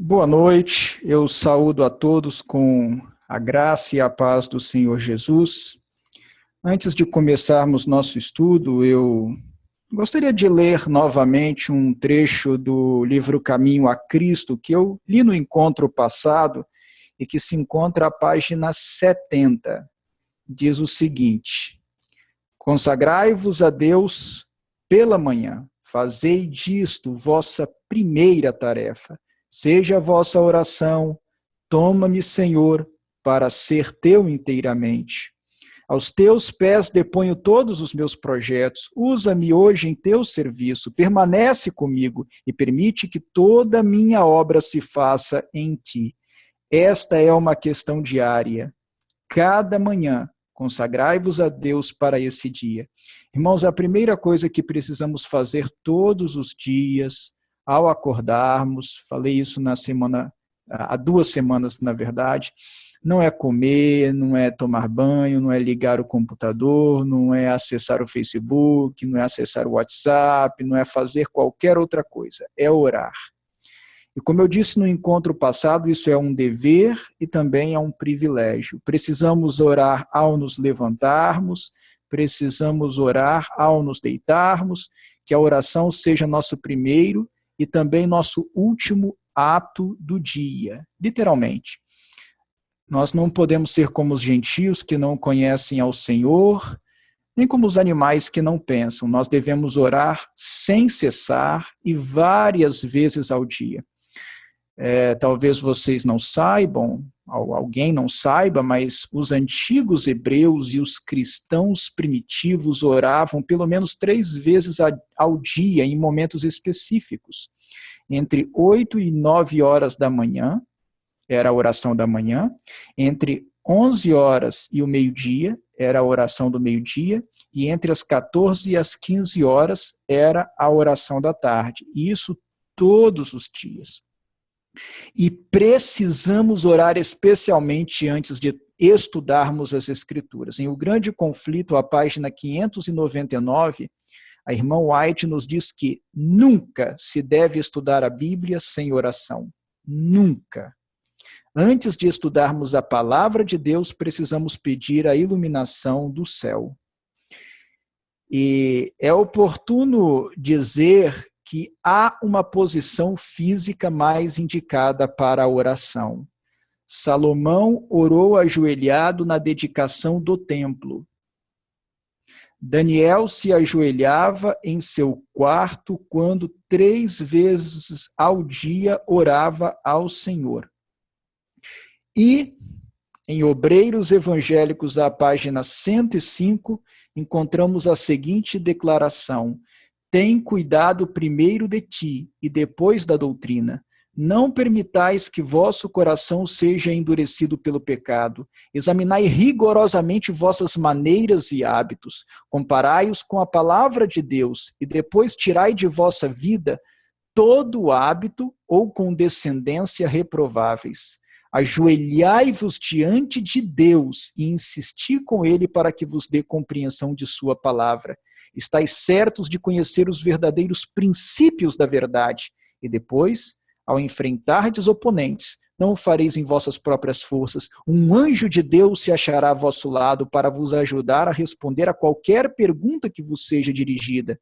Boa noite, eu saúdo a todos com a graça e a paz do Senhor Jesus. Antes de começarmos nosso estudo, eu gostaria de ler novamente um trecho do livro Caminho a Cristo, que eu li no encontro passado e que se encontra à página 70. Diz o seguinte: consagrai-vos a Deus pela manhã, fazei disto vossa primeira tarefa. Seja a vossa oração, toma-me, Senhor, para ser teu inteiramente. Aos teus pés deponho todos os meus projetos, usa-me hoje em teu serviço, permanece comigo e permite que toda a minha obra se faça em ti. Esta é uma questão diária. Cada manhã, consagrai-vos a Deus para esse dia. Irmãos, a primeira coisa que precisamos fazer todos os dias, ao acordarmos, falei isso há 2 semanas, na verdade, não é comer, não é tomar banho, não é ligar o computador, não é acessar o Facebook, não é acessar o WhatsApp, não é fazer qualquer outra coisa, é orar. E como eu disse no encontro passado, isso é um dever e também é um privilégio. Precisamos orar ao nos levantarmos, precisamos orar ao nos deitarmos, que a oração seja nosso primeiro e também nosso último ato do dia, literalmente. Nós não podemos ser como os gentios que não conhecem ao Senhor, nem como os animais que não pensam. Nós devemos orar sem cessar e várias vezes ao dia. Talvez vocês não saibam, alguém não saiba, mas os antigos hebreus e os cristãos primitivos oravam pelo menos 3 vezes ao dia, em momentos específicos. Entre 8 e 9 horas da manhã, era a oração da manhã, entre 11 horas e o meio-dia, era a oração do meio-dia, e entre as 14 e as 15 horas era a oração da tarde. E isso todos os dias. E precisamos orar especialmente antes de estudarmos as Escrituras. Em O Grande Conflito, a página 599, a irmã White nos diz que nunca se deve estudar a Bíblia sem oração. Nunca. Antes de estudarmos a palavra de Deus, precisamos pedir a iluminação do céu. E é oportuno dizer que há uma posição física mais indicada para a oração. Salomão orou ajoelhado na dedicação do templo. Daniel se ajoelhava em seu quarto quando 3 vezes ao dia orava ao Senhor. E, em Obreiros Evangélicos, à página 105, encontramos a seguinte declaração: tem cuidado primeiro de ti e depois da doutrina. Não permitais que vosso coração seja endurecido pelo pecado. Examinai rigorosamente vossas maneiras e hábitos. Comparai-os com a palavra de Deus e depois tirai de vossa vida todo hábito ou condescendência reprováveis. Ajoelhai-vos diante de Deus e insisti com ele para que vos dê compreensão de sua palavra. Estais certos de conhecer os verdadeiros princípios da verdade. E depois, ao enfrentardes oponentes, não o fareis em vossas próprias forças. Um anjo de Deus se achará a vosso lado para vos ajudar a responder a qualquer pergunta que vos seja dirigida.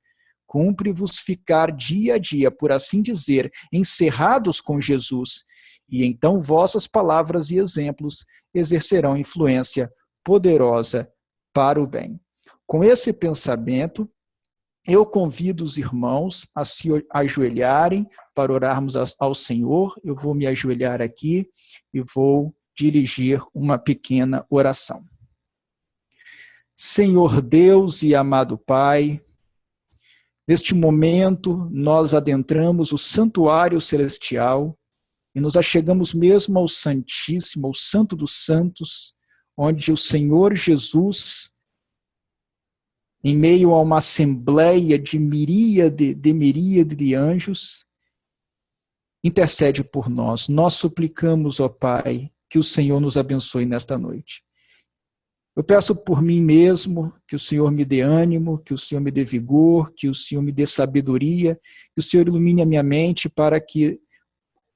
Cumpre-vos ficar dia a dia, por assim dizer, encerrados com Jesus. E então vossas palavras e exemplos exercerão influência poderosa para o bem. Com esse pensamento, eu convido os irmãos a se ajoelharem para orarmos ao Senhor. Eu vou me ajoelhar aqui e vou dirigir uma pequena oração. Senhor Deus e amado Pai, neste momento nós adentramos o santuário celestial e nos achegamos mesmo ao Santíssimo, ao Santo dos Santos, onde o Senhor Jesus, em meio a uma assembleia de miríade de anjos, intercede por nós. Nós suplicamos, ó Pai, que o Senhor nos abençoe nesta noite. Eu peço por mim mesmo que o Senhor me dê ânimo, que o Senhor me dê vigor, que o Senhor me dê sabedoria, que o Senhor ilumine a minha mente para que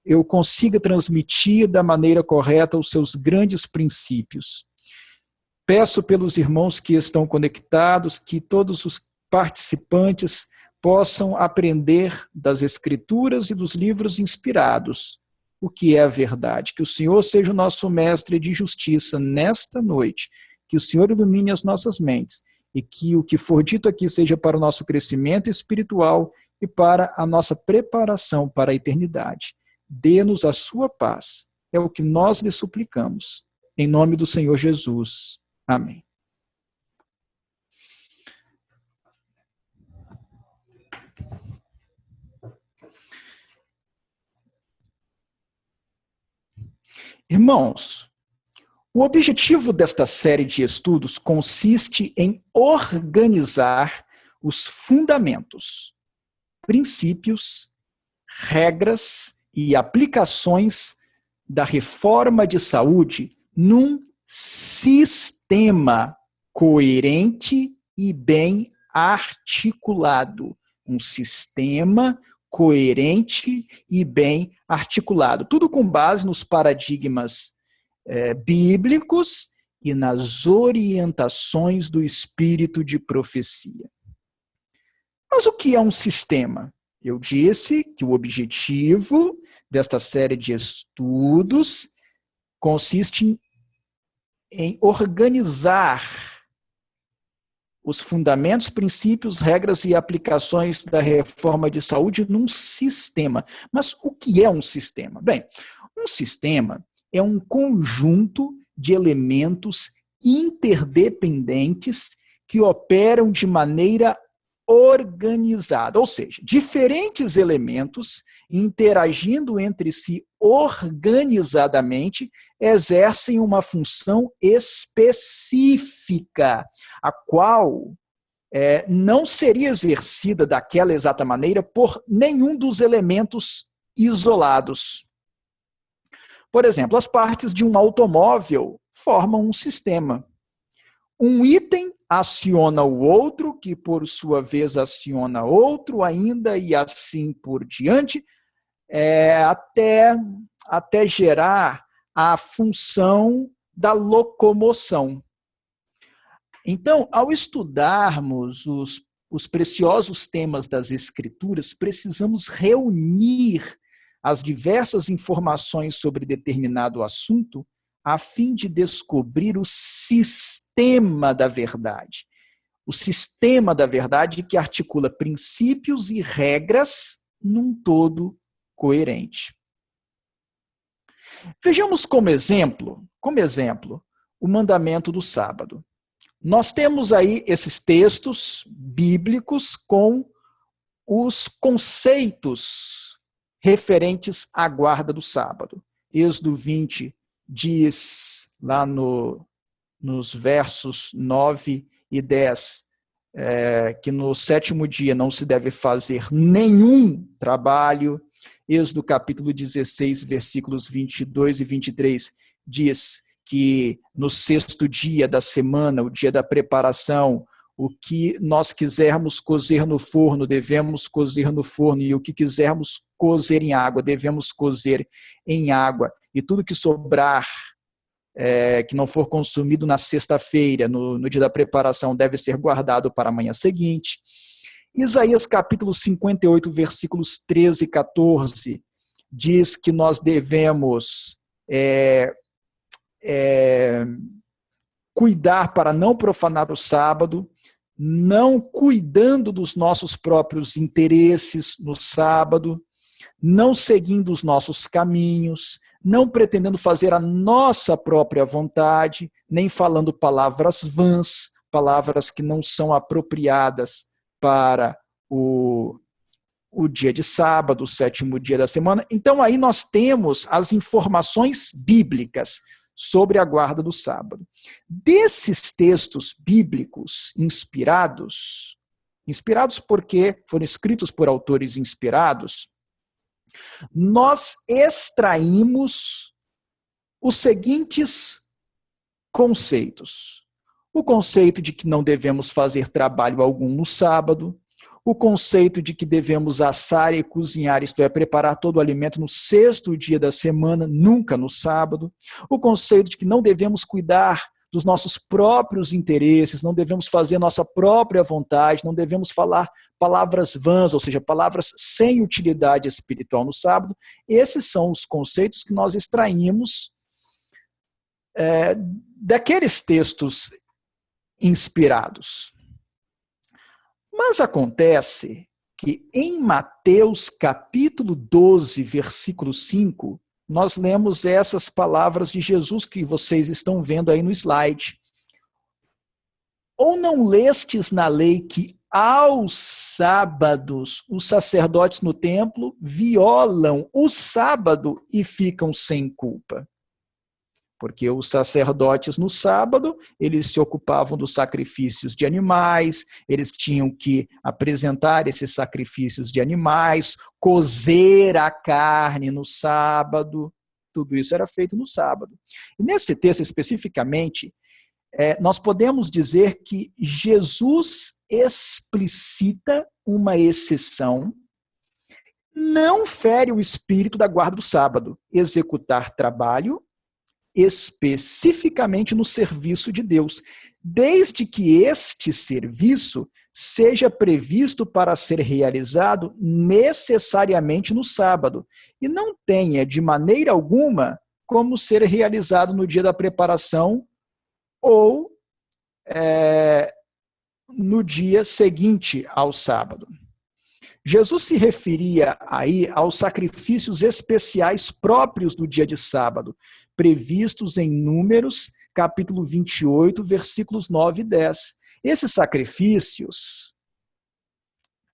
eu consiga transmitir da maneira correta os seus grandes princípios. Peço pelos irmãos que estão conectados, que todos os participantes possam aprender das Escrituras e dos livros inspirados o que é a verdade. Que o Senhor seja o nosso mestre de justiça nesta noite, que o Senhor ilumine as nossas mentes e que o que for dito aqui seja para o nosso crescimento espiritual e para a nossa preparação para a eternidade. Dê-nos a sua paz. É o que nós lhe suplicamos. Em nome do Senhor Jesus. Amém. Irmãos, o objetivo desta série de estudos consiste em organizar os fundamentos, princípios, regras e aplicações da reforma de saúde num sistema coerente e bem articulado. Um sistema coerente e bem articulado. Tudo com base nos paradigmas bíblicos e nas orientações do espírito de profecia. Mas o que é um sistema? Eu disse que o objetivo desta série de estudos consiste em organizar os fundamentos, princípios, regras e aplicações da reforma de saúde num sistema. Mas o que é um sistema? Bem, um sistema é um conjunto de elementos interdependentes que operam de maneira organizada, ou seja, diferentes elementos interagindo entre si organizadamente exercem uma função específica, a qual não seria exercida daquela exata maneira por nenhum dos elementos isolados. Por exemplo, as partes de um automóvel formam um sistema. Um item aciona o outro, que por sua vez aciona outro ainda, e assim por diante, até gerar a função da locomoção. Então, ao estudarmos os preciosos temas das Escrituras, precisamos reunir as diversas informações sobre determinado assunto a fim de descobrir o sistema da verdade. O sistema da verdade que articula princípios e regras num todo coerente. Vejamos como exemplo, o mandamento do sábado. Nós temos aí esses textos bíblicos com os conceitos referentes à guarda do sábado. Êxodo 20 diz lá nos versos 9 e 10 que no sétimo dia não se deve fazer nenhum trabalho. Êxodo capítulo 16, versículos 22 e 23 diz que no sexto dia da semana, o dia da preparação, o que nós quisermos cozer no forno, devemos cozer no forno, e o que quisermos cozer em água, devemos cozer em água. E tudo que sobrar, que não for consumido na sexta-feira, no dia da preparação, deve ser guardado para a manhã seguinte. Isaías capítulo 58, versículos 13 e 14, diz que nós devemos cuidar para não profanar o sábado, não cuidando dos nossos próprios interesses no sábado, não seguindo os nossos caminhos, não pretendendo fazer a nossa própria vontade, nem falando palavras vãs, palavras que não são apropriadas para o dia de sábado, o sétimo dia da semana. Então aí nós temos as informações bíblicas sobre a guarda do sábado. Desses textos bíblicos inspirados porque foram escritos por autores inspirados, nós extraímos os seguintes conceitos. O conceito de que não devemos fazer trabalho algum no sábado, o conceito de que devemos assar e cozinhar, isto é, preparar todo o alimento no sexto dia da semana, nunca no sábado, o conceito de que não devemos cuidar dos nossos próprios interesses, não devemos fazer nossa própria vontade, não devemos falar palavras vãs, ou seja, palavras sem utilidade espiritual no sábado. Esses são os conceitos que nós extraímos daqueles textos inspirados. Mas acontece que em Mateus capítulo 12, versículo 5, nós lemos essas palavras de Jesus que vocês estão vendo aí no slide. Ou não lestes na lei que aos sábados os sacerdotes no templo violam o sábado e ficam sem culpa? Porque os sacerdotes no sábado, eles se ocupavam dos sacrifícios de animais, eles tinham que apresentar esses sacrifícios de animais, cozer a carne no sábado, tudo isso era feito no sábado. E nesse texto especificamente, nós podemos dizer que Jesus explicita uma exceção, não fere o espírito da guarda do sábado, executar trabalho especificamente no serviço de Deus, desde que este serviço seja previsto para ser realizado necessariamente no sábado, e não tenha, de maneira alguma, como ser realizado no dia da preparação ou no dia seguinte ao sábado. Jesus se referia aí aos sacrifícios especiais próprios do dia de sábado, previstos em Números, capítulo 28, versículos 9 e 10. Esses sacrifícios,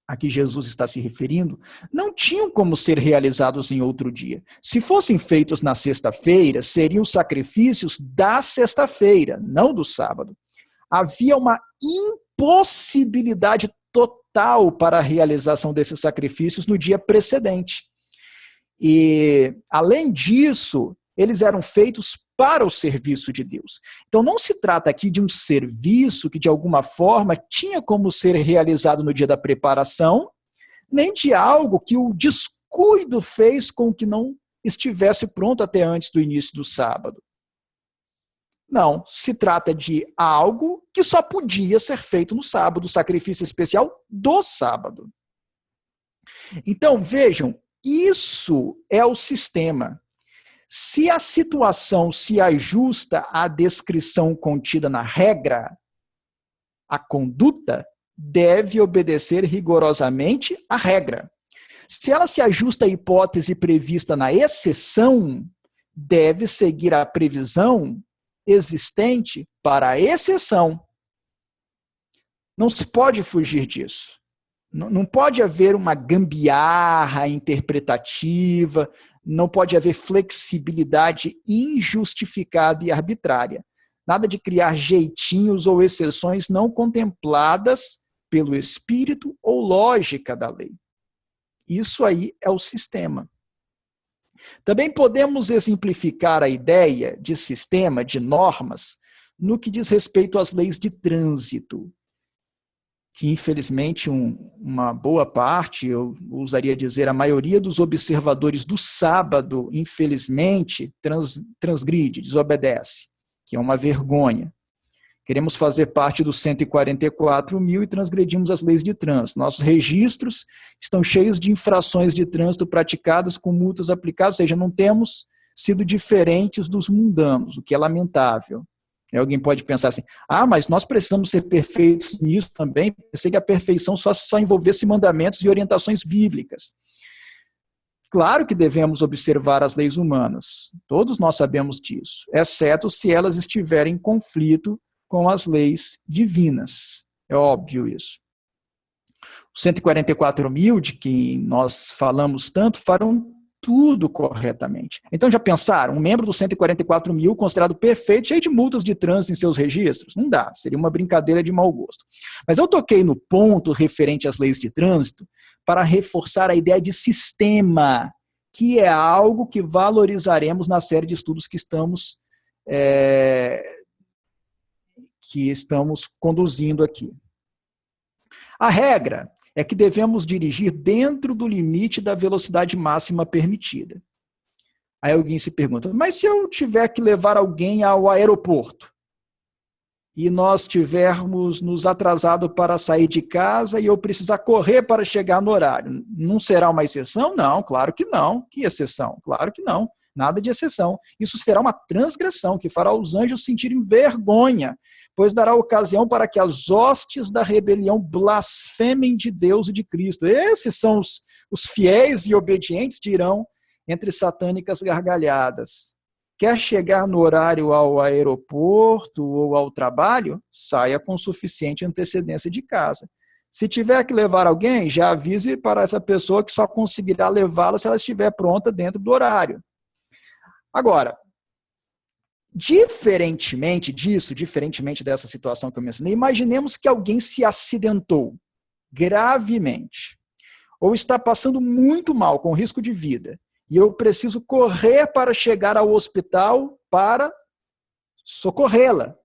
a que Jesus está se referindo, não tinham como ser realizados em outro dia. Se fossem feitos na sexta-feira, seriam sacrifícios da sexta-feira, não do sábado. Havia uma impossibilidade total para a realização desses sacrifícios no dia precedente. E, além disso, eles eram feitos para o serviço de Deus. Então, não se trata aqui de um serviço que, de alguma forma, tinha como ser realizado no dia da preparação, nem de algo que o descuido fez com que não estivesse pronto até antes do início do sábado. Não, se trata de algo que só podia ser feito no sábado, o sacrifício especial do sábado. Então, vejam, isso é o sistema. Se a situação se ajusta à descrição contida na regra, a conduta deve obedecer rigorosamente à regra. Se ela se ajusta à hipótese prevista na exceção, deve seguir a previsão existente para a exceção. Não se pode fugir disso. Não pode haver uma gambiarra interpretativa, não pode haver flexibilidade injustificada e arbitrária. Nada de criar jeitinhos ou exceções não contempladas pelo espírito ou lógica da lei. Isso aí é o sistema. Também podemos exemplificar a ideia de sistema, de normas, no que diz respeito às leis de trânsito, que infelizmente uma boa parte, eu usaria dizer a maioria dos observadores do sábado, infelizmente, transgride, desobedece, que é uma vergonha. Queremos fazer parte dos 144 mil e transgredimos as leis de trânsito. Nossos registros estão cheios de infrações de trânsito praticadas com multas aplicadas, ou seja, não temos sido diferentes dos mundanos, o que é lamentável. E alguém pode pensar assim, mas nós precisamos ser perfeitos nisso também. Pensei que a perfeição só envolvesse mandamentos e orientações bíblicas. Claro que devemos observar as leis humanas, todos nós sabemos disso, exceto se elas estiverem em conflito com as leis divinas. É óbvio isso. Os 144 mil de que nós falamos tanto farão tudo corretamente. Então já pensaram, um membro dos 144 mil considerado perfeito, cheio de multas de trânsito em seus registros? Não dá, seria uma brincadeira de mau gosto. Mas eu toquei no ponto referente às leis de trânsito para reforçar a ideia de sistema, que é algo que valorizaremos na série de estudos que estamos conduzindo aqui. A regra é que devemos dirigir dentro do limite da velocidade máxima permitida. Aí alguém se pergunta, mas se eu tiver que levar alguém ao aeroporto e nós tivermos nos atrasado para sair de casa e eu precisar correr para chegar no horário, não será uma exceção? Não, claro que não. Que exceção? Claro que não. Nada de exceção. Isso será uma transgressão que fará os anjos sentirem vergonha, pois dará ocasião para que as hostes da rebelião blasfemem de Deus e de Cristo. Esses são os fiéis e obedientes, dirão entre satânicas gargalhadas. Quer chegar no horário ao aeroporto ou ao trabalho? Saia com suficiente antecedência de casa. Se tiver que levar alguém, já avise para essa pessoa que só conseguirá levá-la se ela estiver pronta dentro do horário. Agora, diferentemente disso, diferentemente dessa situação que eu mencionei, imaginemos que alguém se acidentou gravemente ou está passando muito mal, com risco de vida, e eu preciso correr para chegar ao hospital para socorrê-la.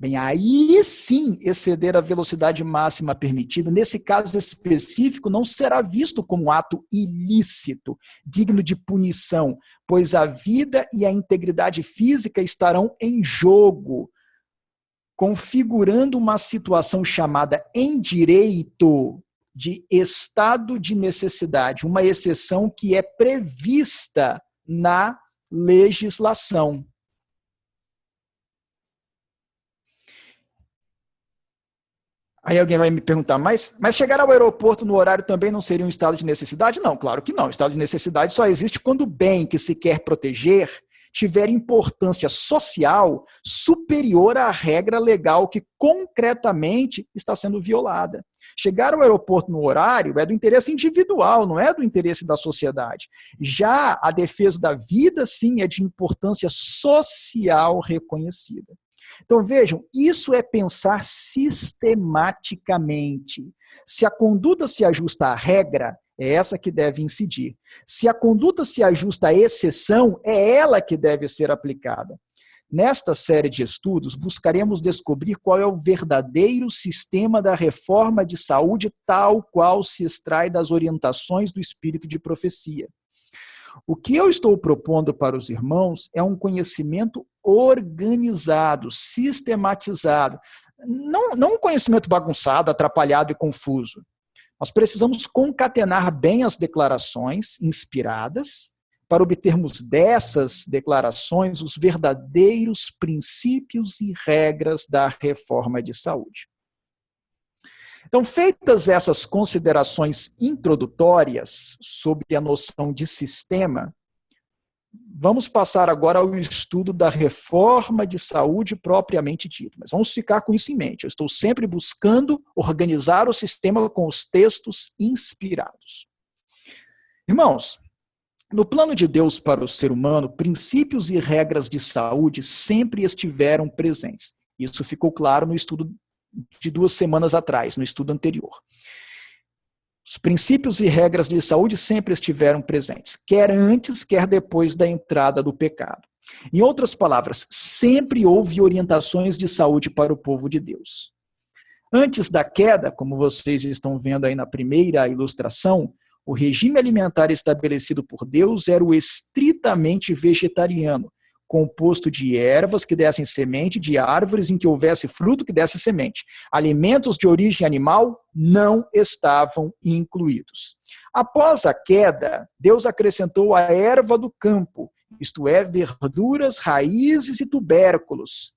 Bem, aí sim exceder a velocidade máxima permitida, nesse caso específico, não será visto como ato ilícito, digno de punição, pois a vida e a integridade física estarão em jogo, configurando uma situação chamada em direito de estado de necessidade, uma exceção que é prevista na legislação. Aí alguém vai me perguntar, mas chegar ao aeroporto no horário também não seria um estado de necessidade? Não, claro que não. O estado de necessidade só existe quando o bem que se quer proteger tiver importância social superior à regra legal que concretamente está sendo violada. Chegar ao aeroporto no horário é do interesse individual, não é do interesse da sociedade. Já a defesa da vida, sim, é de importância social reconhecida. Então, vejam, isso é pensar sistematicamente. Se a conduta se ajusta à regra, é essa que deve incidir. Se a conduta se ajusta à exceção, é ela que deve ser aplicada. Nesta série de estudos, buscaremos descobrir qual é o verdadeiro sistema da reforma de saúde, tal qual se extrai das orientações do espírito de profecia. O que eu estou propondo para os irmãos é um conhecimento organizado, sistematizado. Não um conhecimento bagunçado, atrapalhado e confuso. Nós precisamos concatenar bem as declarações inspiradas para obtermos dessas declarações os verdadeiros princípios e regras da reforma de saúde. Então, feitas essas considerações introdutórias sobre a noção de sistema, vamos passar agora ao estudo da reforma de saúde propriamente dita. Mas vamos ficar com isso em mente. Eu estou sempre buscando organizar o sistema com os textos inspirados. Irmãos, no plano de Deus para o ser humano, princípios e regras de saúde sempre estiveram presentes. Isso ficou claro no estudo de 2 semanas atrás, no estudo anterior. Os princípios e regras de saúde sempre estiveram presentes, quer antes, quer depois da entrada do pecado. Em outras palavras, sempre houve orientações de saúde para o povo de Deus. Antes da queda, como vocês estão vendo aí na primeira ilustração, o regime alimentar estabelecido por Deus era o estritamente vegetariano, composto de ervas que dessem semente, de árvores em que houvesse fruto que desse semente. Alimentos de origem animal não estavam incluídos. Após a queda, Deus acrescentou a erva do campo, isto é, verduras, raízes e tubérculos,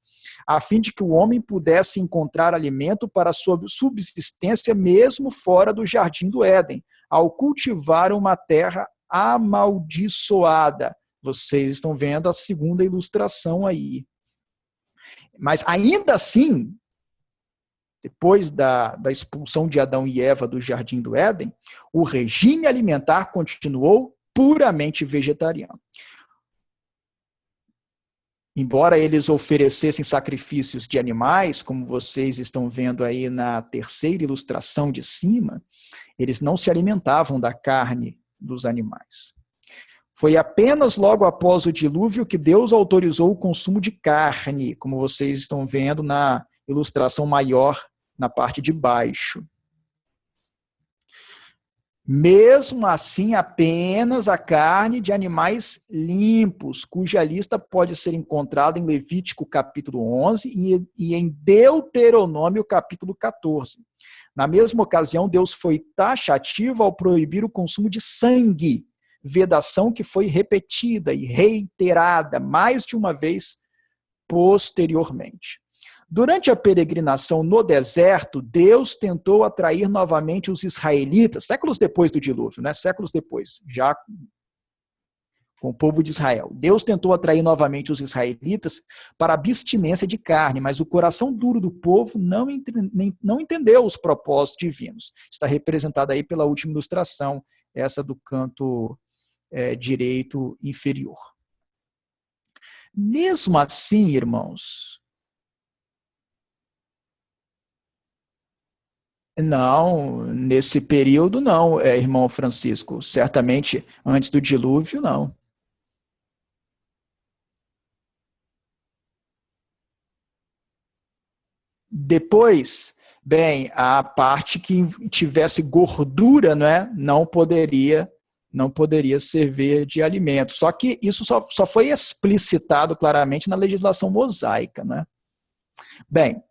a fim de que o homem pudesse encontrar alimento para a sua subsistência mesmo fora do jardim do Éden, ao cultivar uma terra amaldiçoada. Vocês estão vendo a segunda ilustração aí. Mas ainda assim, depois da expulsão de Adão e Eva do jardim do Éden, o regime alimentar continuou puramente vegetariano. Embora eles oferecessem sacrifícios de animais, como vocês estão vendo aí na terceira ilustração de cima, eles não se alimentavam da carne dos animais. Foi apenas logo após o dilúvio que Deus autorizou o consumo de carne, como vocês estão vendo na ilustração maior, na parte de baixo. Mesmo assim, apenas a carne de animais limpos, cuja lista pode ser encontrada em Levítico capítulo 11 e em Deuteronômio capítulo 14. Na mesma ocasião, Deus foi taxativo ao proibir o consumo de sangue, vedação que foi repetida e reiterada mais de uma vez posteriormente. Durante a peregrinação no deserto, Deus tentou atrair novamente os israelitas, séculos depois do dilúvio, né? Séculos depois, já com o povo de Israel. Deus tentou atrair novamente os israelitas para a abstinência de carne, mas o coração duro do povo não entendeu os propósitos divinos. Está representado aí pela última ilustração, essa do canto direito inferior. Mesmo assim, irmãos, não, nesse período não, irmão Francisco. Certamente antes do dilúvio, não. Depois, bem, a parte que tivesse gordura, né, não poderia servir de alimento. Só que isso só foi explicitado claramente na legislação mosaica, né? Bem,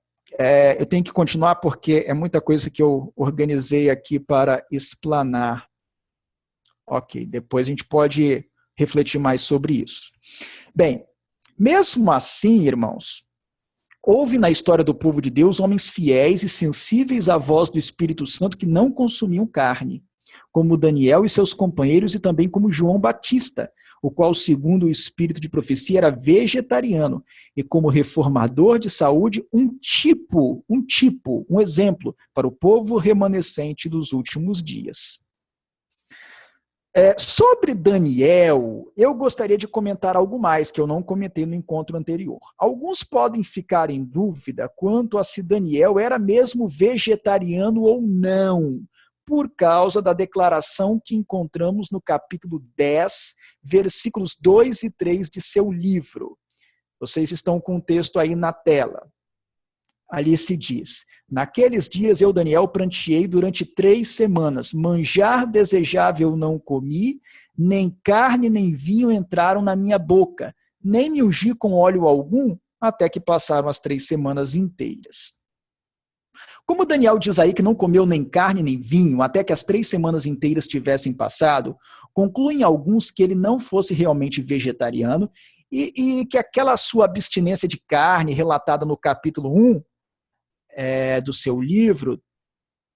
eu tenho que continuar porque é muita coisa que eu organizei aqui para explanar. Ok, depois a gente pode refletir mais sobre isso. Bem, mesmo assim, irmãos, houve na história do povo de Deus homens fiéis e sensíveis à voz do Espírito Santo que não consumiam carne, como Daniel e seus companheiros e também como João Batista, o qual, segundo o espírito de profecia, era vegetariano e como reformador de saúde, um exemplo para o povo remanescente dos últimos dias. Sobre Daniel, eu gostaria de comentar algo mais que eu não comentei no encontro anterior. Alguns podem ficar em dúvida quanto a se Daniel era mesmo vegetariano ou não, por causa da declaração que encontramos no capítulo 10, versículos 2 e 3 de seu livro. Vocês estão com o texto aí na tela. Ali se diz: naqueles dias eu, Daniel, pranteei durante 3 semanas. Manjar desejável não comi, nem carne nem vinho entraram na minha boca, nem me ungi com óleo algum, até que passaram as 3 semanas inteiras. Como Daniel diz aí que não comeu nem carne nem vinho, até que as 3 semanas inteiras tivessem passado, concluem alguns que ele não fosse realmente vegetariano e que aquela sua abstinência de carne, relatada no capítulo 1, do seu livro,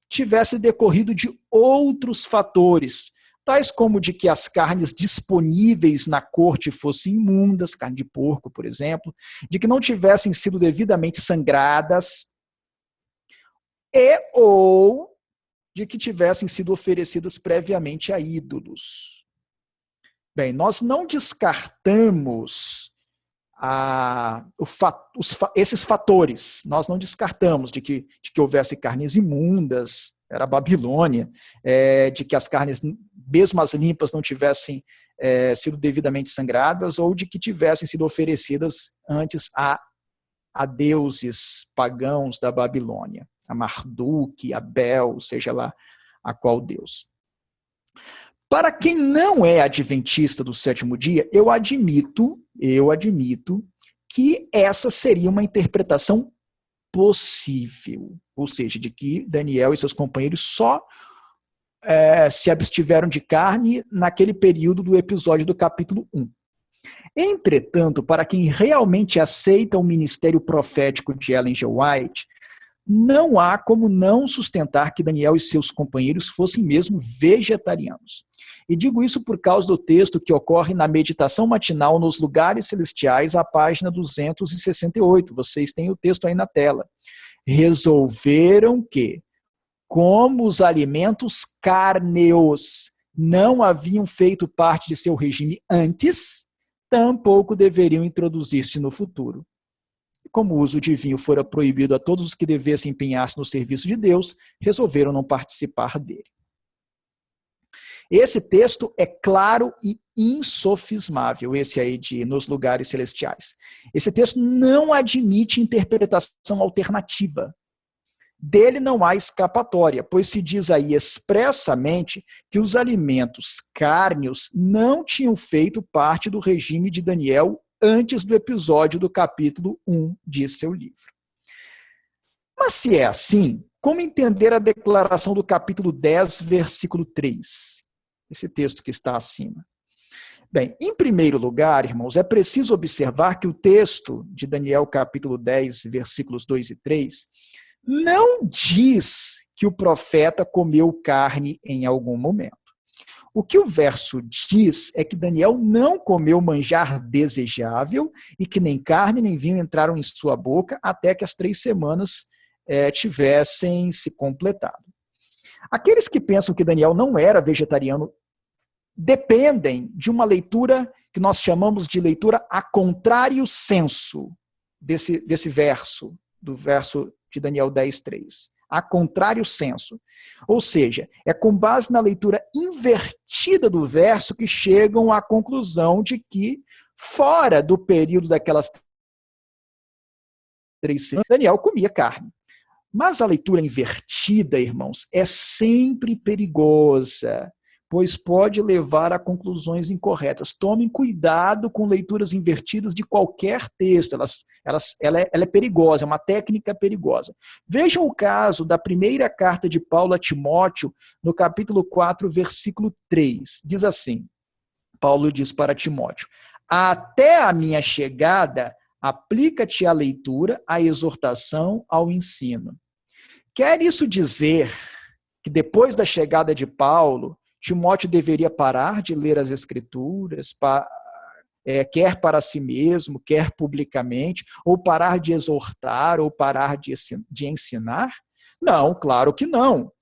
tivesse decorrido de outros fatores, tais como de que as carnes disponíveis na corte fossem imundas, carne de porco, por exemplo, de que não tivessem sido devidamente sangradas, ou de que tivessem sido oferecidas previamente a ídolos. Bem, nós não descartamos esses fatores, nós não descartamos de que houvesse carnes imundas, era a Babilônia, de que as carnes, mesmo as limpas, não tivessem sido devidamente sangradas, ou de que tivessem sido oferecidas antes a deuses pagãos da Babilônia, a Marduk, a Bel, seja lá a qual deus. Para quem não é adventista do sétimo dia, eu admito que essa seria uma interpretação possível, ou seja, de que Daniel e seus companheiros só se abstiveram de carne naquele período do episódio do capítulo 1. Entretanto, para quem realmente aceita o ministério profético de Ellen G. White, não há como não sustentar que Daniel e seus companheiros fossem mesmo vegetarianos. E digo isso por causa do texto que ocorre na meditação matinal nos lugares celestiais, à página 268. Vocês têm o texto aí na tela. Resolveram que, como os alimentos cárneos não haviam feito parte de seu regime antes, tampouco deveriam introduzir-se no futuro. Como o uso de vinho fora proibido a todos os que devessem empenhar-se no serviço de Deus, resolveram não participar dele. Esse texto é claro e insofismável, esse aí de Nos Lugares Celestiais. Esse texto não admite interpretação alternativa. Dele não há escapatória, pois se diz aí expressamente que os alimentos cárneos não tinham feito parte do regime de Daniel antes do episódio do capítulo 1 de seu livro. Mas se é assim, como entender a declaração do capítulo 10, versículo 3? Esse texto que está acima. Bem, em primeiro lugar, irmãos, é preciso observar que o texto de Daniel, capítulo 10, versículos 2 e 3, não diz que o profeta comeu carne em algum momento. O que o verso diz é que Daniel não comeu manjar desejável e que nem carne nem vinho entraram em sua boca até que as 3 semanas tivessem se completado. Aqueles que pensam que Daniel não era vegetariano dependem de uma leitura que nós chamamos de leitura a contrário senso desse verso, do verso de Daniel 10:3. A contrário senso. Ou seja, é com base na leitura invertida do verso que chegam à conclusão de que, fora do período daquelas 3 semanas, Daniel comia carne. Mas a leitura invertida, irmãos, é sempre perigosa, pois pode levar a conclusões incorretas. Tomem cuidado com leituras invertidas de qualquer texto. Ela é perigosa, é uma técnica perigosa. Vejam o caso da primeira carta de Paulo a Timóteo, no capítulo 4, versículo 3. Diz assim, Paulo diz para Timóteo, até a minha chegada, aplica-te à leitura, à exortação, ao ensino. Quer isso dizer que depois da chegada de Paulo, Timóteo deveria parar de ler as Escrituras, quer para si mesmo, quer publicamente, ou parar de exortar, ou parar de ensinar? Não, claro que não.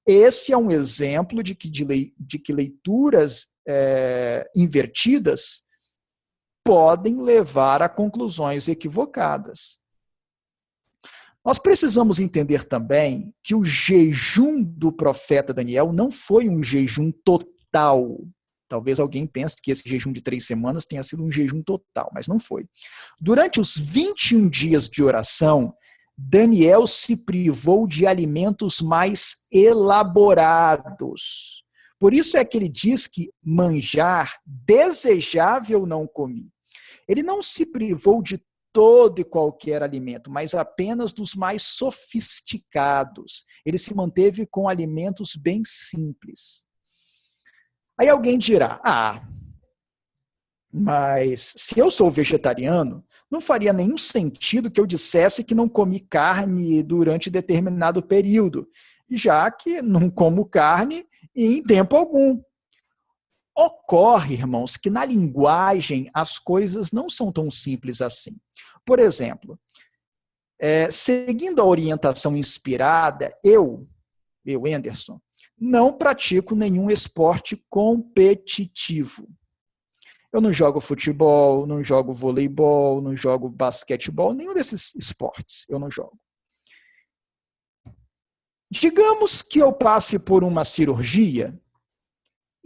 Esse é um exemplo de que leituras invertidas podem levar a conclusões equivocadas. Nós precisamos entender também que o jejum do profeta Daniel não foi um jejum total. Talvez alguém pense que esse jejum de 3 semanas tenha sido um jejum total, mas não foi. Durante os 21 dias de oração, Daniel se privou de alimentos mais elaborados. Por isso é que ele diz que manjar desejável não comi. Ele não se privou de todo e qualquer alimento, mas apenas dos mais sofisticados. Ele se manteve com alimentos bem simples. Aí alguém dirá, mas se eu sou vegetariano, não faria nenhum sentido que eu dissesse que não comi carne durante determinado período, já que não como carne em tempo algum. Ocorre, irmãos, que na linguagem as coisas não são tão simples assim. Por exemplo, seguindo a orientação inspirada, eu, Anderson, não pratico nenhum esporte competitivo. Eu não jogo futebol, não jogo voleibol, não jogo basquetebol, nenhum desses esportes eu não jogo. Digamos que eu passe por uma cirurgia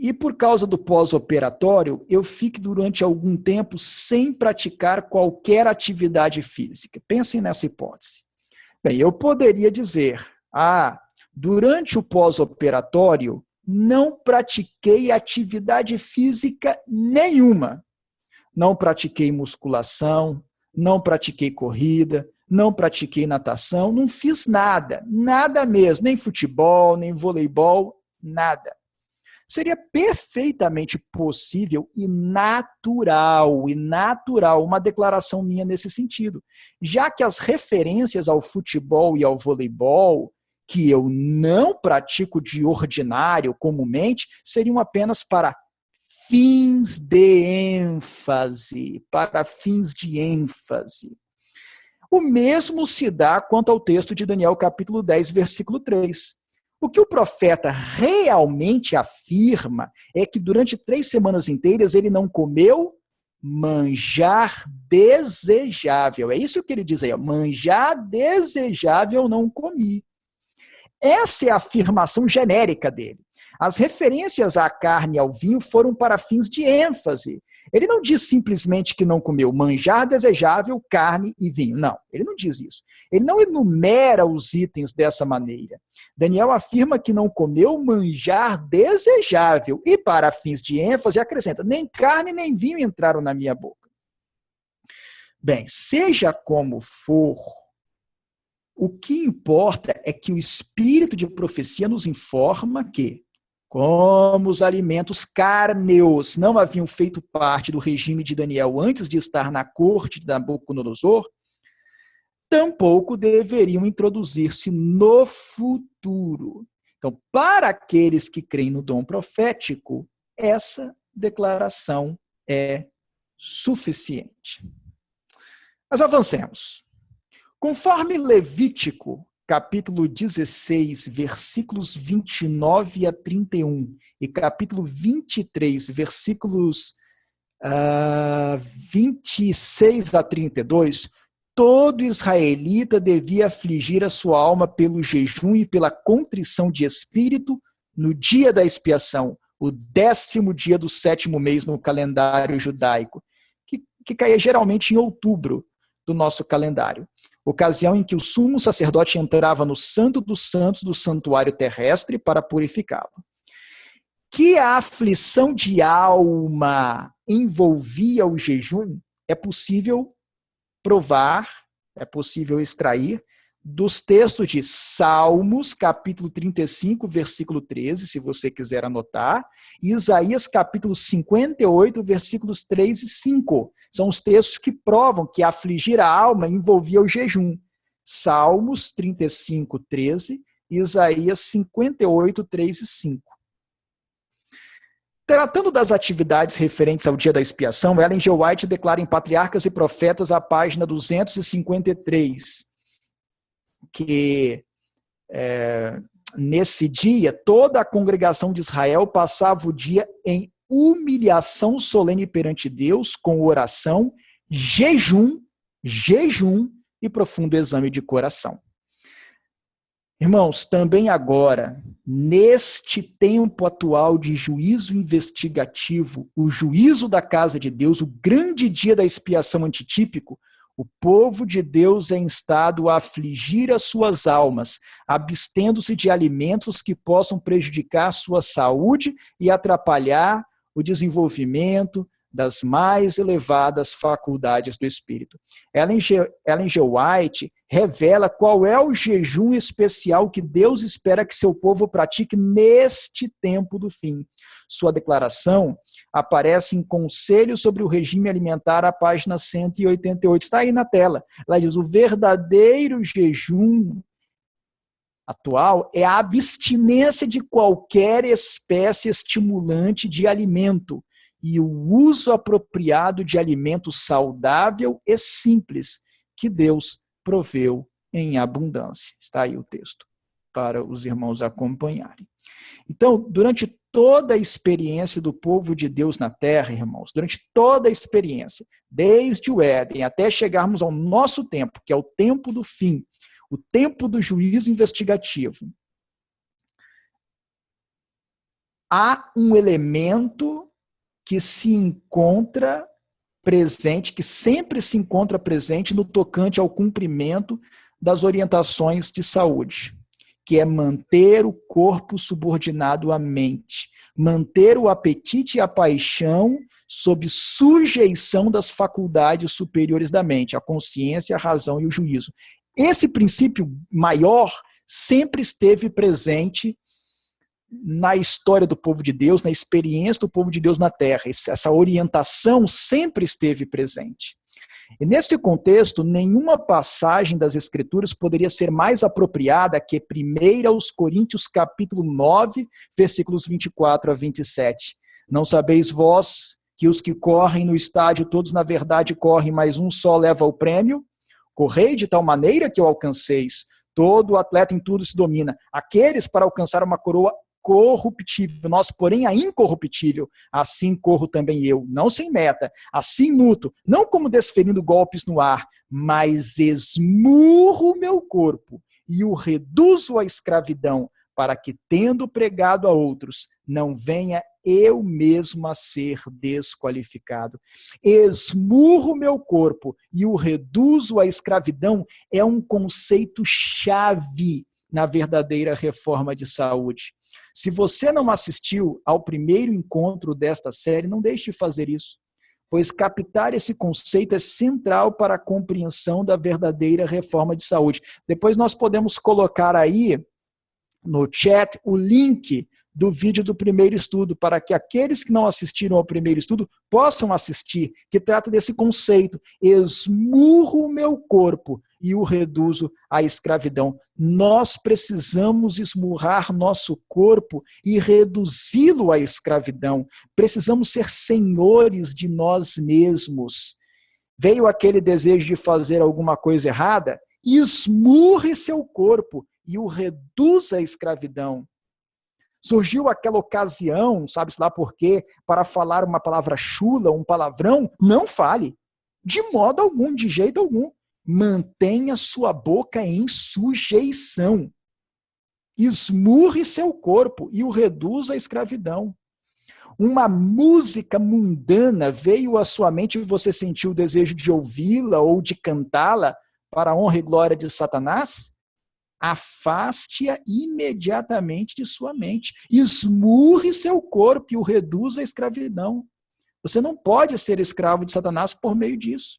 e por causa do pós-operatório, eu fique durante algum tempo sem praticar qualquer atividade física. Pensem nessa hipótese. Bem, eu poderia dizer, durante o pós-operatório, não pratiquei atividade física nenhuma. Não pratiquei musculação, não pratiquei corrida, não pratiquei natação, não fiz nada, nada mesmo, nem futebol, nem voleibol, nada. Seria perfeitamente possível e natural uma declaração minha nesse sentido, já que as referências ao futebol e ao voleibol, que eu não pratico de ordinário, comumente, seriam apenas para fins de ênfase, O mesmo se dá quanto ao texto de Daniel, capítulo 10, versículo 3. O que o profeta realmente afirma é que durante 3 semanas inteiras ele não comeu manjar desejável. É isso que ele diz aí, manjar desejável não comi. Essa é a afirmação genérica dele. As referências à carne e ao vinho foram para fins de ênfase. Ele não diz simplesmente que não comeu manjar desejável, carne e vinho. Não, ele não diz isso. Ele não enumera os itens dessa maneira. Daniel afirma que não comeu manjar desejável e, para fins de ênfase, acrescenta: nem carne nem vinho entraram na minha boca. Bem, seja como for, o que importa é que o espírito de profecia nos informa que, como os alimentos cárneos não haviam feito parte do regime de Daniel antes de estar na corte de Nabucodonosor, tampouco deveriam introduzir-se no futuro. Então, para aqueles que creem no dom profético, essa declaração é suficiente. Mas avancemos. Conforme Levítico, capítulo 16, versículos 29 a 31, e capítulo 23, versículos 26 a 32, todo israelita devia afligir a sua alma pelo jejum e pela contrição de espírito no dia da expiação, o 10º dia do 7º mês no calendário judaico, que caía geralmente em outubro do nosso calendário. Ocasião em que o sumo sacerdote entrava no Santo dos Santos do santuário terrestre para purificá-lo. Que a aflição de alma envolvia o jejum é possível provar, é possível extrair dos textos de Salmos, capítulo 35, versículo 13, se você quiser anotar, e Isaías, capítulo 58, versículos 3 e 5. São os textos que provam que afligir a alma envolvia o jejum. Salmos 35, 13 e Isaías 58, 3 e 5. Tratando das atividades referentes ao dia da expiação, Ellen G. White declara em Patriarcas e Profetas, a página 253, que nesse dia toda a congregação de Israel passava o dia em humilhação solene perante Deus, com oração, jejum e profundo exame de coração. Irmãos, também agora, neste tempo atual de juízo investigativo, o juízo da casa de Deus, o grande dia da expiação antitípico, o povo de Deus é instado a afligir as suas almas, abstendo-se de alimentos que possam prejudicar sua saúde e atrapalhar o desenvolvimento das mais elevadas faculdades do espírito. Ellen G. White revela qual é o jejum especial que Deus espera que seu povo pratique neste tempo do fim. Sua declaração aparece em Conselho sobre o Regime Alimentar, a página 188. Está aí na tela. Ela diz: o verdadeiro jejum atual é a abstinência de qualquer espécie estimulante de alimento e o uso apropriado de alimento saudável e simples que Deus proveu em abundância. Está aí o texto para os irmãos acompanharem. Então, durante toda a experiência do povo de Deus na terra, irmãos, durante toda a experiência, desde o Éden até chegarmos ao nosso tempo, que é o tempo do fim, o tempo do juízo investigativo, há um elemento que se encontra presente, que sempre se encontra presente no tocante ao cumprimento das orientações de saúde, que é manter o corpo subordinado à mente, manter o apetite e a paixão sob sujeição das faculdades superiores da mente, a consciência, a razão e o juízo. Esse princípio maior sempre esteve presente na história do povo de Deus, na experiência do povo de Deus na terra. Essa orientação sempre esteve presente. E nesse contexto, nenhuma passagem das Escrituras poderia ser mais apropriada que 1 Coríntios capítulo 9, versículos 24 a 27. Não sabeis vós que os que correm no estádio, todos na verdade correm, mas um só leva o prêmio? Correi de tal maneira que o alcanceis. Todo atleta em tudo se domina. Aqueles para alcançar uma coroa corruptível, nós, porém, a incorruptível. Assim corro também eu, não sem meta, assim luto, não como desferindo golpes no ar, mas esmurro o meu corpo e o reduzo à escravidão, para que, tendo pregado a outros, não venha eu mesmo a ser desqualificado. Esmurro meu corpo e o reduzo à escravidão é um conceito chave na verdadeira reforma de saúde. Se você não assistiu ao primeiro encontro desta série, não deixe de fazer isso, pois captar esse conceito é central para a compreensão da verdadeira reforma de saúde. Depois nós podemos colocar aí no chat o link do vídeo do primeiro estudo, para que aqueles que não assistiram ao primeiro estudo possam assistir, que trata desse conceito: esmurro o meu corpo e o reduzo à escravidão. Nós precisamos esmurrar nosso corpo e reduzi-lo à escravidão. Precisamos ser senhores de nós mesmos. Veio aquele desejo de fazer alguma coisa errada? Esmurre seu corpo e o reduza à escravidão. Surgiu aquela ocasião, sabe-se lá por quê, para falar uma palavra chula, um palavrão? Não fale. De modo algum, de jeito algum. Mantenha sua boca em sujeição. Esmurre seu corpo e o reduza à escravidão. Uma música mundana veio à sua mente e você sentiu o desejo de ouvi-la ou de cantá-la para a honra e glória de Satanás? Afaste-a imediatamente de sua mente. Esmurre seu corpo e o reduza à escravidão. Você não pode ser escravo de Satanás por meio disso.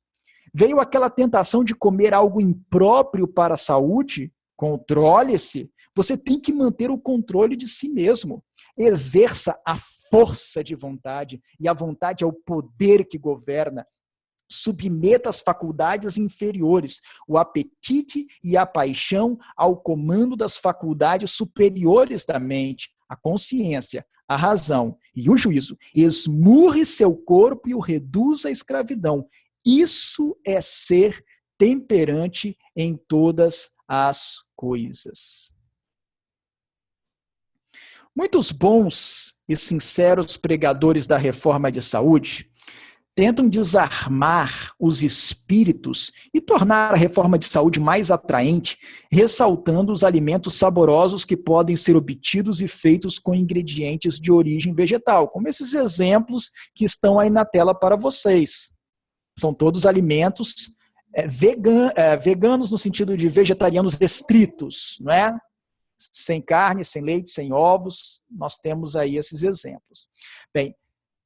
Veio aquela tentação de comer algo impróprio para a saúde? Controle-se. Você tem que manter o controle de si mesmo. Exerça a força de vontade, e a vontade é o poder que governa. Submeta as faculdades inferiores, o apetite e a paixão ao comando das faculdades superiores da mente, a consciência, a razão e o juízo. Esmurre seu corpo e o reduza à escravidão. Isso é ser temperante em todas as coisas. Muitos bons e sinceros pregadores da reforma de saúde tentam desarmar os espíritos e tornar a reforma de saúde mais atraente, ressaltando os alimentos saborosos que podem ser obtidos e feitos com ingredientes de origem vegetal, como esses exemplos que estão aí na tela para vocês. São todos alimentos veganos no sentido de vegetarianos estritos, não é? Sem carne, sem leite, sem ovos, nós temos aí esses exemplos. Bem,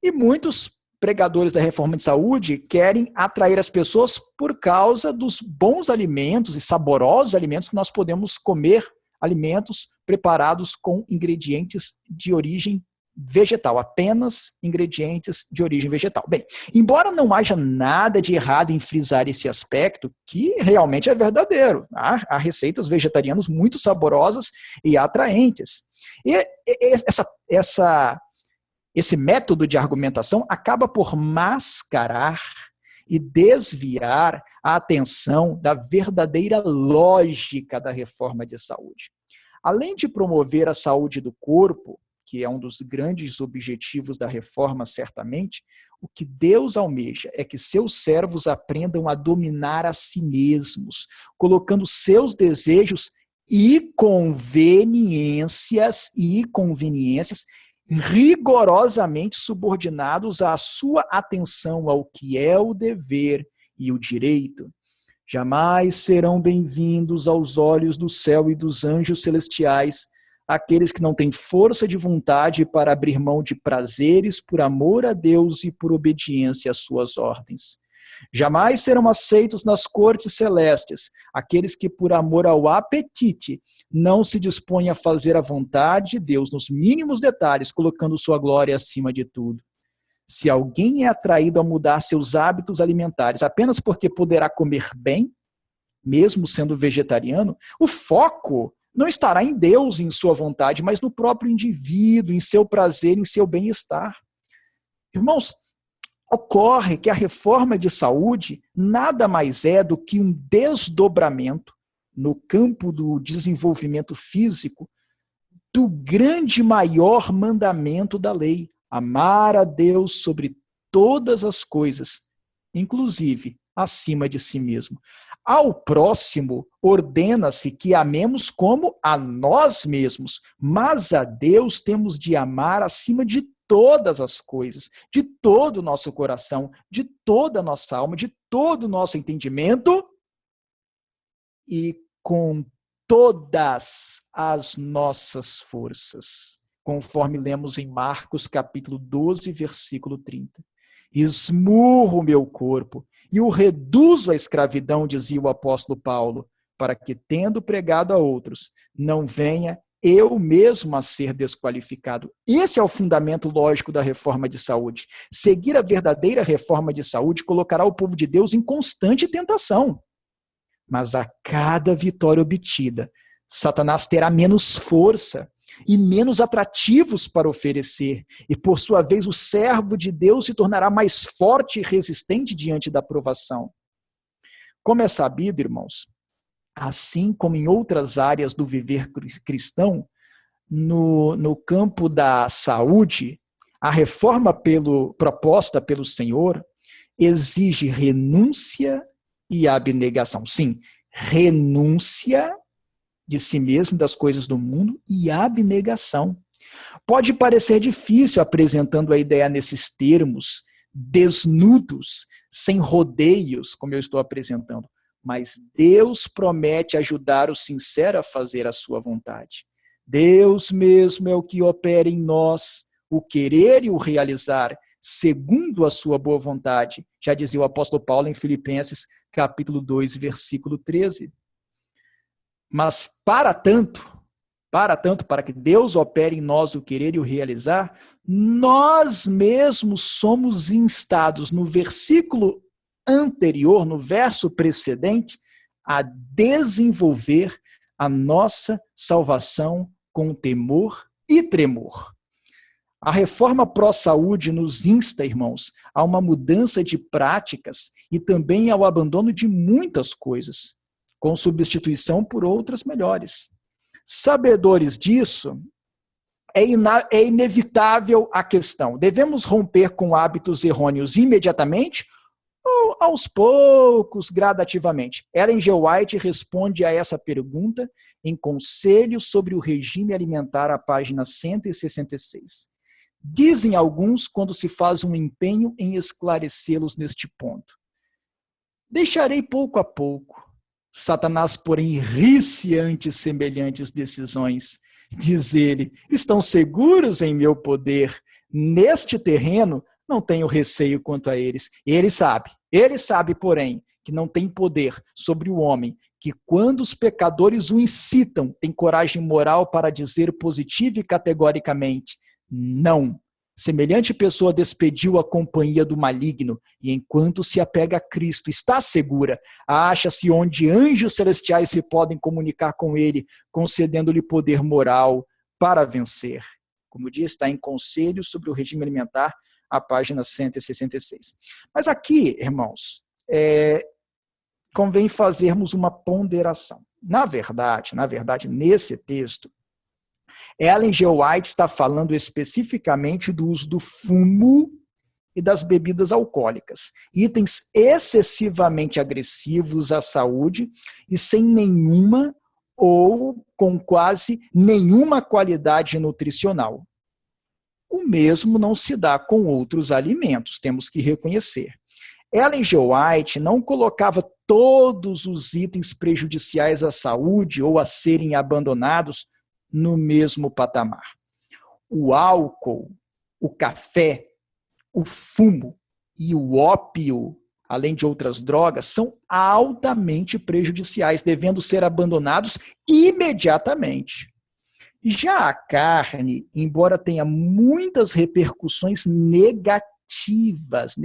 e muitos pregadores da reforma de saúde querem atrair as pessoas por causa dos bons alimentos e saborosos alimentos que nós podemos comer, alimentos preparados com ingredientes de origem vegetal, apenas ingredientes de origem vegetal. Bem, embora não haja nada de errado em frisar esse aspecto, que realmente é verdadeiro, há receitas vegetarianas muito saborosas e atraentes. E esse método de argumentação acaba por mascarar e desviar a atenção da verdadeira lógica da reforma de saúde. Além de promover a saúde do corpo, que é um dos grandes objetivos da reforma, certamente, o que Deus almeja é que seus servos aprendam a dominar a si mesmos, colocando seus desejos e conveniências rigorosamente subordinados à sua atenção ao que é o dever e o direito. Jamais serão bem-vindos aos olhos do céu e dos anjos celestiais aqueles que não têm força de vontade para abrir mão de prazeres por amor a Deus e por obediência às suas ordens. Jamais serão aceitos nas cortes celestes aqueles que, por amor ao apetite, não se dispõem a fazer a vontade de Deus nos mínimos detalhes, colocando sua glória acima de tudo. Se alguém é atraído a mudar seus hábitos alimentares apenas porque poderá comer bem, mesmo sendo vegetariano, o foco não estará em Deus, em sua vontade, mas no próprio indivíduo, em seu prazer, em seu bem-estar. Irmãos, ocorre que a reforma de saúde nada mais é do que um desdobramento no campo do desenvolvimento físico do grande maior mandamento da lei: amar a Deus sobre todas as coisas, inclusive acima de si mesmo. Ao próximo, ordena-se que amemos como a nós mesmos, mas a Deus temos de amar acima de todas as coisas, de todo o nosso coração, de toda a nossa alma, de todo o nosso entendimento e com todas as nossas forças, conforme lemos em Marcos capítulo 12, versículo 30. Esmurro o meu corpo e o reduzo à escravidão, dizia o apóstolo Paulo, para que, tendo pregado a outros, não venha eu mesmo a ser desqualificado. Esse é o fundamento lógico da reforma de saúde. Seguir a verdadeira reforma de saúde colocará o povo de Deus em constante tentação. Mas a cada vitória obtida, Satanás terá menos força e menos atrativos para oferecer, e por sua vez o servo de Deus se tornará mais forte e resistente diante da provação. Como é sabido, irmãos, assim como em outras áreas do viver cristão, no campo da saúde, a reforma proposta pelo Senhor exige renúncia e abnegação. Sim, renúncia de si mesmo, das coisas do mundo, e abnegação. Pode parecer difícil apresentando a ideia nesses termos, desnudos, sem rodeios, como eu estou apresentando, mas Deus promete ajudar o sincero a fazer a sua vontade. Deus mesmo é o que opera em nós o querer e o realizar, segundo a sua boa vontade, já dizia o apóstolo Paulo em Filipenses, capítulo 2, versículo 13. Mas para que Deus opere em nós o querer e o realizar, nós mesmos somos instados no versículo anterior, no verso precedente, a desenvolver a nossa salvação com temor e tremor. A reforma pró-saúde nos insta, irmãos, a uma mudança de práticas e também ao abandono de muitas coisas, com substituição por outras melhores. Sabedores disso, é inevitável a questão: devemos romper com hábitos errôneos imediatamente ou aos poucos, gradativamente? Ellen G. White responde a essa pergunta em Conselhos sobre o Regime Alimentar, à página 166. Dizem alguns quando se faz um empenho em esclarecê-los neste ponto: deixarei pouco a pouco. Satanás, porém, ri-se ante semelhantes decisões. Diz ele: estão seguros em meu poder. Neste terreno, não tenho receio quanto a eles. Ele sabe, porém, que não tem poder sobre o homem, que quando os pecadores o incitam, tem coragem moral para dizer positivo e categoricamente: não. Semelhante pessoa despediu a companhia do maligno e, enquanto se apega a Cristo, está segura, acha-se onde anjos celestiais se podem comunicar com ele, concedendo-lhe poder moral para vencer. Como diz, está em Conselhos sobre o Regime Alimentar, a página 166. Mas aqui, irmãos, convém fazermos uma ponderação. Na verdade, nesse texto, Ellen G. White está falando especificamente do uso do fumo e das bebidas alcoólicas, itens excessivamente agressivos à saúde e sem nenhuma ou com quase nenhuma qualidade nutricional. O mesmo não se dá com outros alimentos, temos que reconhecer. Ellen G. White não colocava todos os itens prejudiciais à saúde ou a serem abandonados no mesmo patamar. O álcool, o café, o fumo e o ópio, além de outras drogas, são altamente prejudiciais, devendo ser abandonados imediatamente. Já a carne, embora tenha muitas repercussões negativas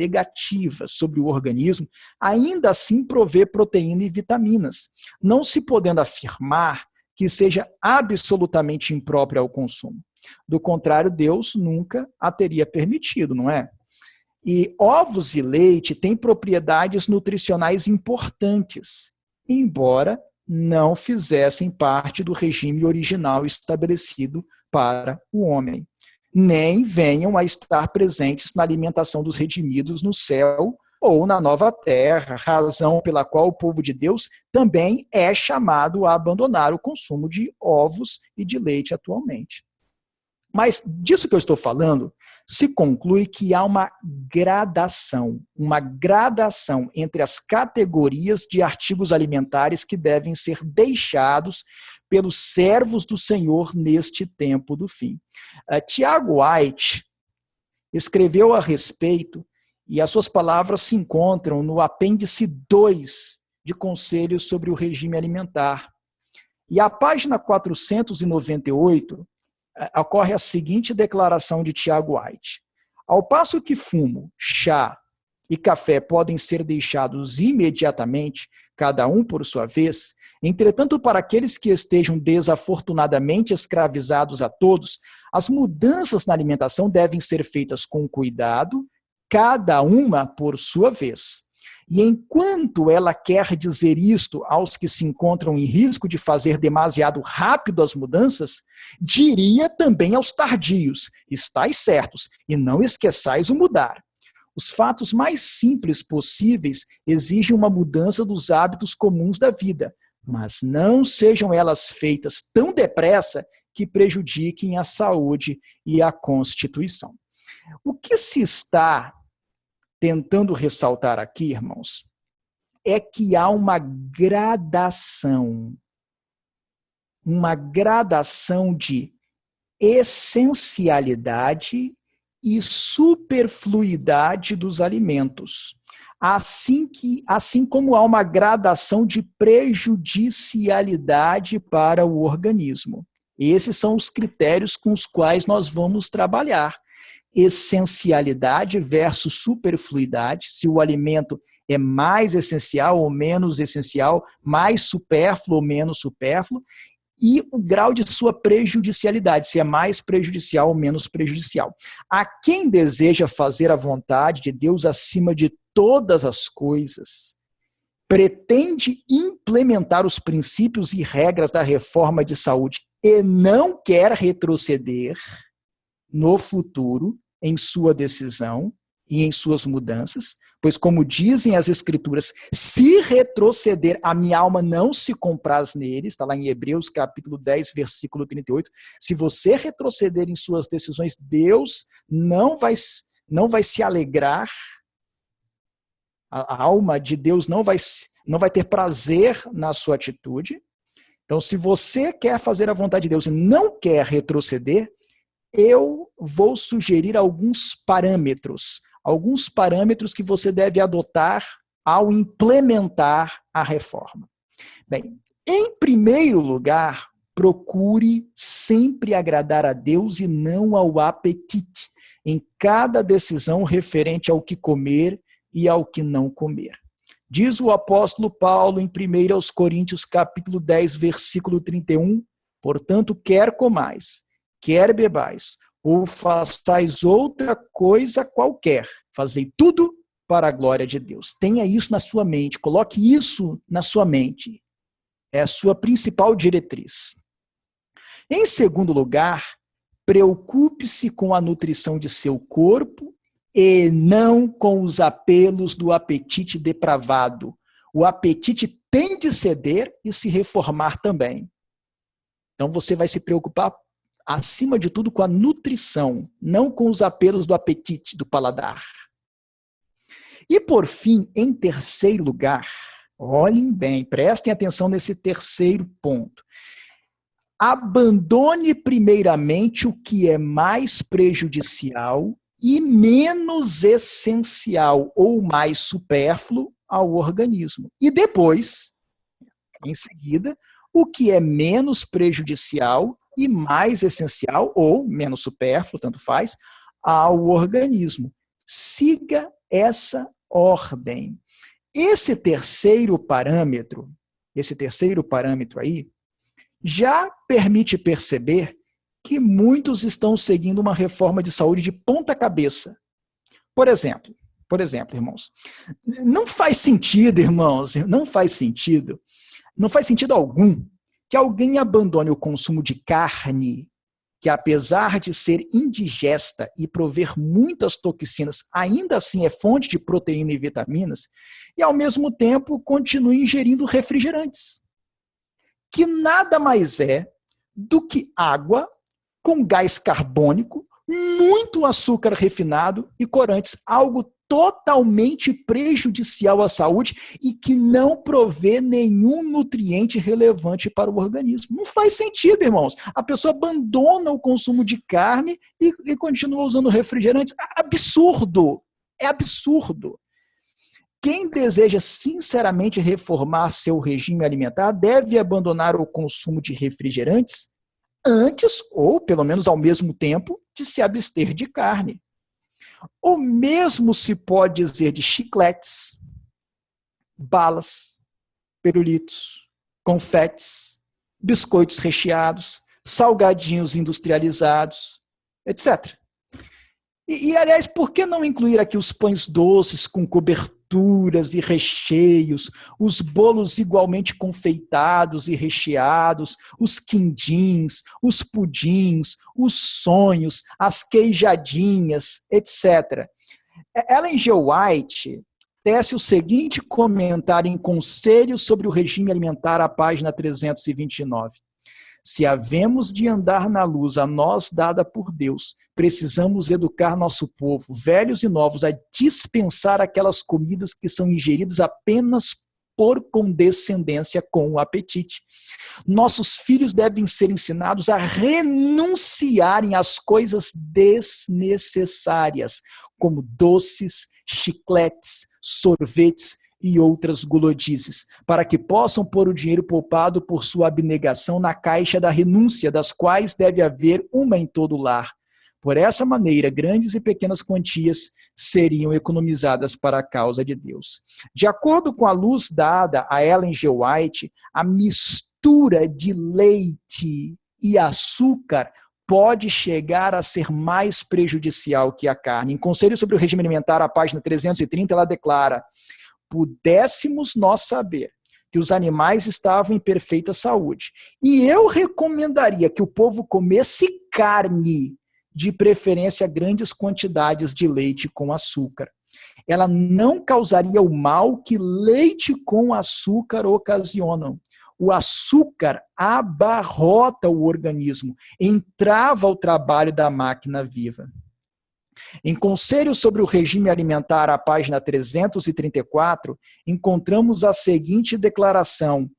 sobre o organismo, ainda assim provê proteína e vitaminas, não se podendo afirmar que seja absolutamente imprópria ao consumo. Do contrário, Deus nunca a teria permitido, não é? E ovos e leite têm propriedades nutricionais importantes, embora não fizessem parte do regime original estabelecido para o homem, nem venham a estar presentes na alimentação dos redimidos no céu, ou na nova terra, razão pela qual o povo de Deus também é chamado a abandonar o consumo de ovos e de leite atualmente. Mas disso que eu estou falando, se conclui que há uma gradação entre as categorias de artigos alimentares que devem ser deixados pelos servos do Senhor neste tempo do fim. Tiago White escreveu a respeito, e as suas palavras se encontram no apêndice 2 de Conselhos sobre o Regime Alimentar. E a página 498 ocorre a seguinte declaração de Tiago White: ao passo que fumo, chá e café podem ser deixados imediatamente, cada um por sua vez, entretanto, para aqueles que estejam desafortunadamente escravizados a todos, as mudanças na alimentação devem ser feitas com cuidado, cada uma por sua vez. E enquanto ela quer dizer isto aos que se encontram em risco de fazer demasiado rápido as mudanças, diria também aos tardios: estais certos, e não esqueçais o mudar. Os fatos mais simples possíveis exigem uma mudança dos hábitos comuns da vida, mas não sejam elas feitas tão depressa que prejudiquem a saúde e a constituição. O que se está tentando ressaltar aqui, irmãos, é que há uma gradação de essencialidade e superfluidade dos alimentos, assim como há uma gradação de prejudicialidade para o organismo. Esses são os critérios com os quais nós vamos trabalhar. Essencialidade versus superfluidade, se o alimento é mais essencial ou menos essencial, mais supérfluo ou menos supérfluo, e o grau de sua prejudicialidade, se é mais prejudicial ou menos prejudicial. A quem deseja fazer a vontade de Deus acima de todas as coisas, pretende implementar os princípios e regras da reforma de saúde e não quer retroceder no futuro em sua decisão e em suas mudanças, pois como dizem as Escrituras, se retroceder, a minha alma não se compraz nele, está lá em Hebreus capítulo 10, versículo 38, se você retroceder em suas decisões, Deus não vai se alegrar, a alma de Deus não vai ter prazer na sua atitude. Então, se você quer fazer a vontade de Deus e não quer retroceder, eu vou sugerir alguns parâmetros que você deve adotar ao implementar a reforma. Bem, em primeiro lugar, procure sempre agradar a Deus e não ao apetite, em cada decisão referente ao que comer e ao que não comer. Diz o apóstolo Paulo em 1 Coríntios capítulo 10, versículo 31, portanto, quer comais, quer bebais, ou façais outra coisa qualquer, fazei tudo para a glória de Deus. Tenha isso na sua mente, coloque isso na sua mente. É a sua principal diretriz. Em segundo lugar, preocupe-se com a nutrição de seu corpo e não com os apelos do apetite depravado. O apetite tem de ceder e se reformar também. Então você vai se preocupar acima de tudo com a nutrição, não com os apelos do apetite, do paladar. E por fim, em terceiro lugar, olhem bem, prestem atenção nesse terceiro ponto. Abandone primeiramente o que é mais prejudicial e menos essencial ou mais supérfluo ao organismo. E depois, em seguida, o que é menos prejudicial e mais essencial, ou menos supérfluo, tanto faz, ao organismo. Siga essa ordem. Esse terceiro parâmetro aí, já permite perceber que muitos estão seguindo uma reforma de saúde de ponta cabeça. Por exemplo, irmãos, não faz sentido algum que alguém abandone o consumo de carne que apesar de ser indigesta e prover muitas toxinas, ainda assim é fonte de proteína e vitaminas, e ao mesmo tempo continue ingerindo refrigerantes, que nada mais é do que água com gás carbônico, muito açúcar refinado e corantes, algo totalmente prejudicial à saúde e que não provê nenhum nutriente relevante para o organismo. Não faz sentido, irmãos. A pessoa abandona o consumo de carne e continua usando refrigerantes. Absurdo! É absurdo. Quem deseja sinceramente reformar seu regime alimentar deve abandonar o consumo de refrigerantes antes, ou pelo menos ao mesmo tempo, de se abster de carne. O mesmo se pode dizer de chicletes, balas, pirulitos, confetes, biscoitos recheados, salgadinhos industrializados, etc. Aliás, por que não incluir aqui os pães doces com coberturas e recheios, os bolos igualmente confeitados e recheados, os quindins, os pudins, os sonhos, as queijadinhas, etc. Ellen G. White tece o seguinte comentário em Conselhos sobre o Regime Alimentar, à página 329. Se havemos de andar na luz a nós dada por Deus, precisamos educar nosso povo, velhos e novos, a dispensar aquelas comidas que são ingeridas apenas por condescendência com o apetite. Nossos filhos devem ser ensinados a renunciarem às coisas desnecessárias, como doces, chicletes, sorvetes e outras gulodices, para que possam pôr o dinheiro poupado por sua abnegação na caixa da renúncia, das quais deve haver uma em todo lar. Por essa maneira, grandes e pequenas quantias seriam economizadas para a causa de Deus. De acordo com a luz dada a Ellen G. White, a mistura de leite e açúcar pode chegar a ser mais prejudicial que a carne. Em Conselho sobre o Regime Alimentar, a página 330, ela declara: pudéssemos nós saber que os animais estavam em perfeita saúde. E eu recomendaria que o povo comesse carne, de preferência grandes quantidades de leite com açúcar. Ela não causaria o mal que leite com açúcar ocasionam. O açúcar abarrota o organismo, entrava o trabalho da máquina viva. Em Conselho sobre o Regime Alimentar, à página 334, encontramos a seguinte declaração.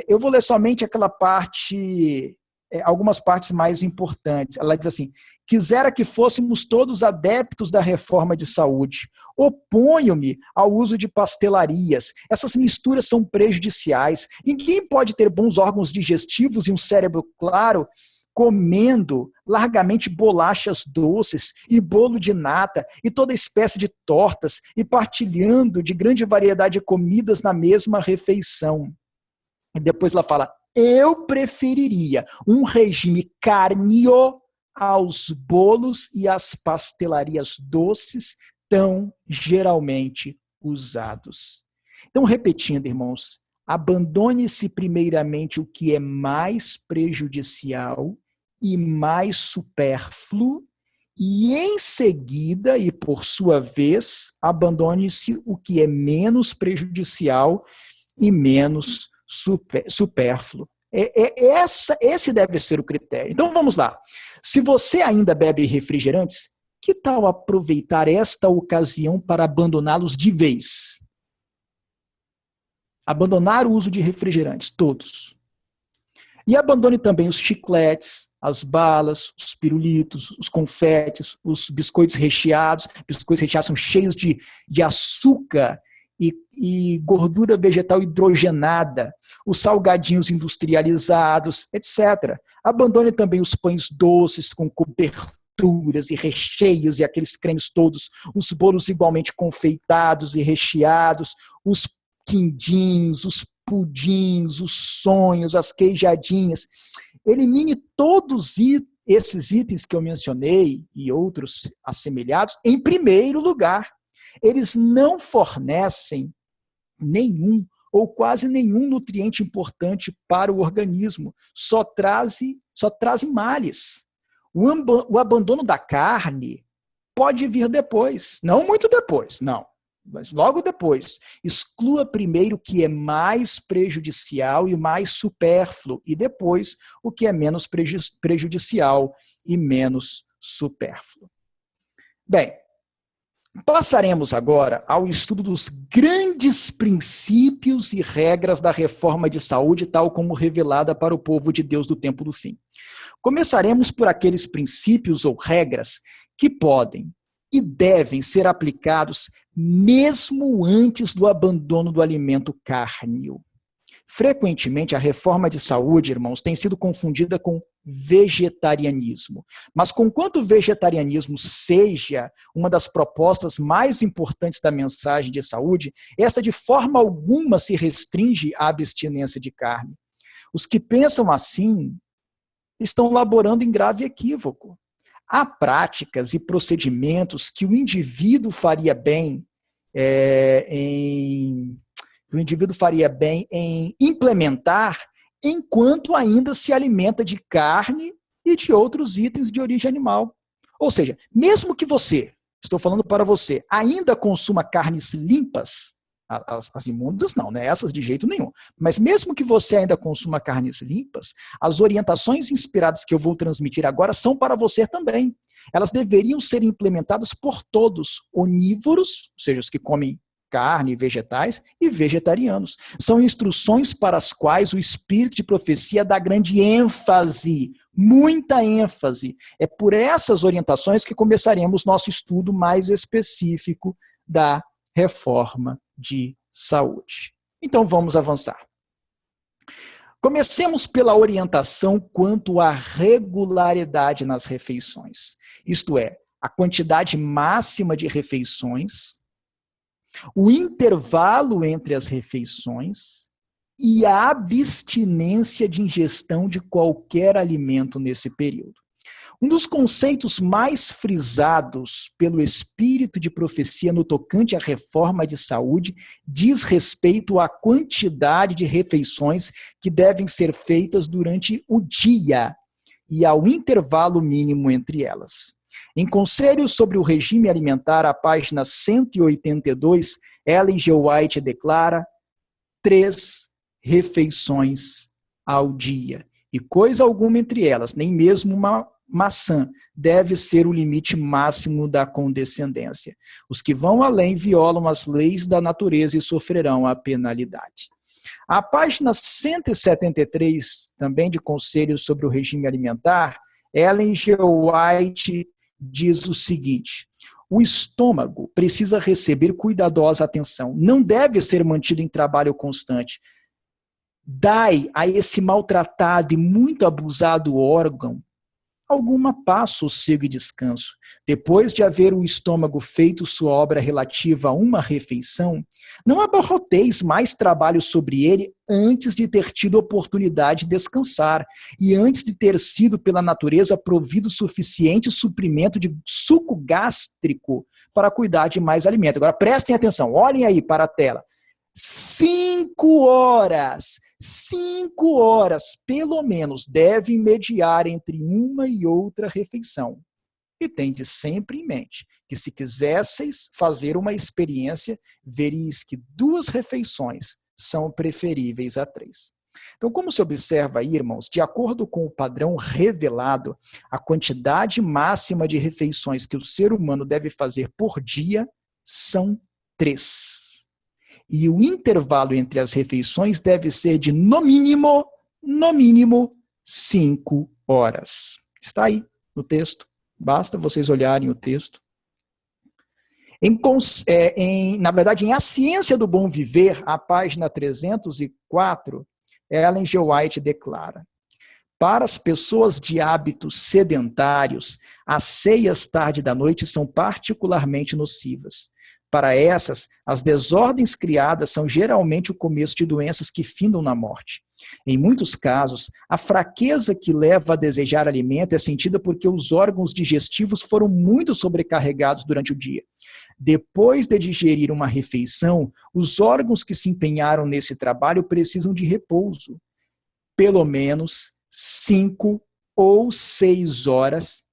Eu vou ler somente aquela parte, algumas partes mais importantes. Ela diz assim: quisera que fôssemos todos adeptos da reforma de saúde. Oponho-me ao uso de pastelarias. Essas misturas são prejudiciais. Ninguém pode ter bons órgãos digestivos e um cérebro claro comendo largamente bolachas doces e bolo de nata e toda espécie de tortas e partilhando de grande variedade de comidas na mesma refeição. E depois ela fala: eu preferiria um regime carnívoro aos bolos e às pastelarias doces tão geralmente usados. Então, repetindo, irmãos, abandone-se primeiramente o que é mais prejudicial e mais supérfluo, e em seguida, e por sua vez, abandone-se o que é menos prejudicial e menos supérfluo. Esse deve ser o critério. Então vamos lá. Se você ainda bebe refrigerantes, que tal aproveitar esta ocasião para abandoná-los de vez? Abandonar o uso de refrigerantes, todos. E abandone também os chicletes, as balas, os pirulitos, os confetes, os biscoitos recheados. Biscoitos recheados são cheios de açúcar e gordura vegetal hidrogenada, os salgadinhos industrializados, etc. Abandone também os pães doces com coberturas e recheios e aqueles cremes todos, os bolos igualmente confeitados e recheados, os quindins, os pudins, os sonhos, as queijadinhas. Elimine todos esses itens que eu mencionei e outros assemelhados em primeiro lugar. Eles não fornecem nenhum ou quase nenhum nutriente importante para o organismo, só trazem males. O abandono da carne pode vir depois, não muito depois, não, mas logo depois. Exclua primeiro o que é mais prejudicial e mais supérfluo, e depois o que é menos prejudicial e menos supérfluo. Bem, passaremos agora ao estudo dos grandes princípios e regras da reforma de saúde, tal como revelada para o povo de Deus do tempo do fim. Começaremos por aqueles princípios ou regras que podem e devem ser aplicados mesmo antes do abandono do alimento cárneo. Frequentemente, a reforma de saúde, irmãos, tem sido confundida com vegetarianismo. Mas, conquanto o vegetarianismo seja uma das propostas mais importantes da mensagem de saúde, esta de forma alguma se restringe à abstinência de carne. Os que pensam assim estão laborando em grave equívoco. Há práticas e procedimentos que o indivíduo faria bem em implementar enquanto ainda se alimenta de carne e de outros itens de origem animal. Ou seja, mesmo que você, estou falando para você, ainda consuma carnes limpas, as imundas não, né? Essas de jeito nenhum, mas mesmo que você ainda consuma carnes limpas, as orientações inspiradas que eu vou transmitir agora são para você também. Elas deveriam ser implementadas por todos, onívoros, ou seja, os que comem carne, vegetais, e vegetarianos. São instruções para as quais o espírito de profecia dá grande ênfase, muita ênfase. É por essas orientações que começaremos nosso estudo mais específico da reforma de saúde. Então vamos avançar. Comecemos pela orientação quanto à regularidade nas refeições. Isto é, a quantidade máxima de refeições, o intervalo entre as refeições e a abstinência de ingestão de qualquer alimento nesse período. Um dos conceitos mais frisados pelo espírito de profecia no tocante à reforma de saúde diz respeito à quantidade de refeições que devem ser feitas durante o dia e ao intervalo mínimo entre elas. Em Conselho sobre o Regime Alimentar, a página 182, Ellen G. White declara 3 refeições ao dia. E coisa alguma entre elas, nem mesmo uma maçã, deve ser o limite máximo da condescendência. Os que vão além violam as leis da natureza e sofrerão a penalidade. A página 173, também de Conselho sobre o Regime Alimentar, Ellen G. White diz o seguinte: o estômago precisa receber cuidadosa atenção, não deve ser mantido em trabalho constante. Dai a esse maltratado e muito abusado órgão alguma paz, sossego e descanso. Depois de haver o estômago feito sua obra relativa a uma refeição, não abarroteis mais trabalho sobre ele antes de ter tido oportunidade de descansar e antes de ter sido pela natureza provido suficiente suprimento de suco gástrico para cuidar de mais alimento. Agora prestem atenção, olhem aí para a tela. 5 horas, pelo menos, devem mediar entre uma e outra refeição. E tende sempre em mente que, se quisesseis fazer uma experiência, veríeis que 2 refeições são preferíveis a 3. Então, como se observa aí, irmãos, de acordo com o padrão revelado, a quantidade máxima de refeições que o ser humano deve fazer por dia são 3. E o intervalo entre as refeições deve ser de, no mínimo, 5 horas. Está aí no texto. Basta vocês olharem o texto. Na verdade, em A Ciência do Bom Viver, a página 304, Ellen G. White declara: para as pessoas de hábitos sedentários, as ceias tarde da noite são particularmente nocivas. Para essas, as desordens criadas são geralmente o começo de doenças que findam na morte. Em muitos casos, a fraqueza que leva a desejar alimento é sentida porque os órgãos digestivos foram muito sobrecarregados durante o dia. Depois de digerir uma refeição, os órgãos que se empenharam nesse trabalho precisam de repouso. Pelo menos 5 ou 6 horas,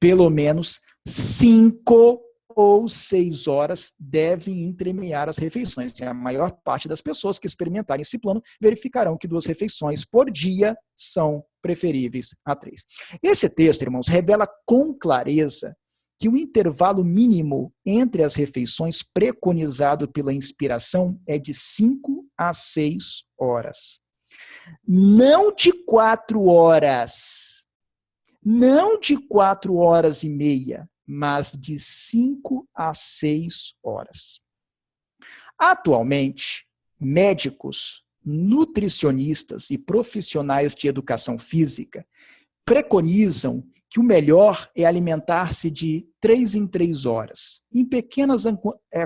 pelo menos 5 ou 6 horas devem entremear as refeições. E a maior parte das pessoas que experimentarem esse plano verificarão que 2 refeições por dia são preferíveis a 3. Esse texto, irmãos, revela com clareza que o intervalo mínimo entre as refeições preconizado pela inspiração é de 5 a 6 horas. Não de 4 horas, não de 4 horas e meia, mas de 5 a 6 horas. Atualmente, médicos, nutricionistas e profissionais de educação física preconizam que o melhor é alimentar-se de 3 em 3 horas, em pequenas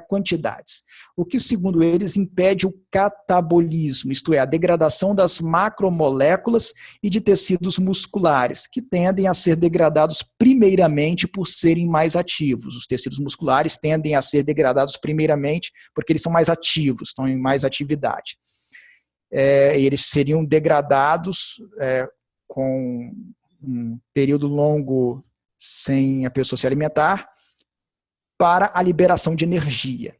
quantidades, o que, segundo eles, impede o catabolismo, isto é, a degradação das macromoléculas e de tecidos musculares, que tendem a ser degradados primeiramente por serem mais ativos. Os tecidos musculares tendem a ser degradados primeiramente porque eles são mais ativos, estão em mais atividade. Eles seriam degradados com um período longo sem a pessoa se alimentar, para a liberação de energia.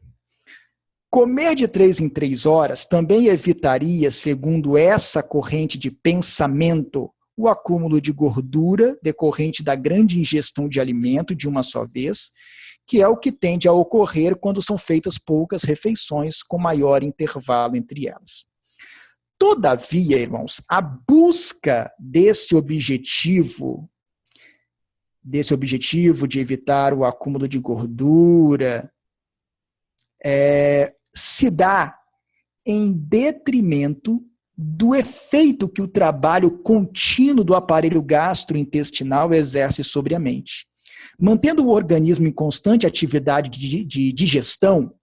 Comer de 3 em 3 horas também evitaria, segundo essa corrente de pensamento, o acúmulo de gordura decorrente da grande ingestão de alimento de uma só vez, que é o que tende a ocorrer quando são feitas poucas refeições com maior intervalo entre elas. Todavia, irmãos, a busca desse objetivo de evitar o acúmulo de gordura, se dá em detrimento do efeito que o trabalho contínuo do aparelho gastrointestinal exerce sobre a mente. Mantendo o organismo em constante atividade de digestão,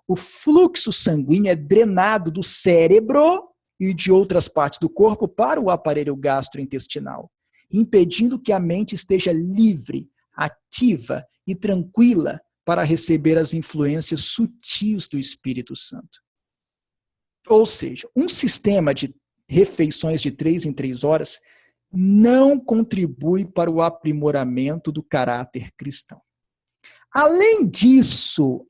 o fluxo sanguíneo é drenado do cérebro e de outras partes do corpo para o aparelho gastrointestinal, impedindo que a mente esteja livre, ativa e tranquila para receber as influências sutis do Espírito Santo. Ou seja, um sistema de refeições de 3 em 3 horas não contribui para o aprimoramento do caráter cristão. Além disso,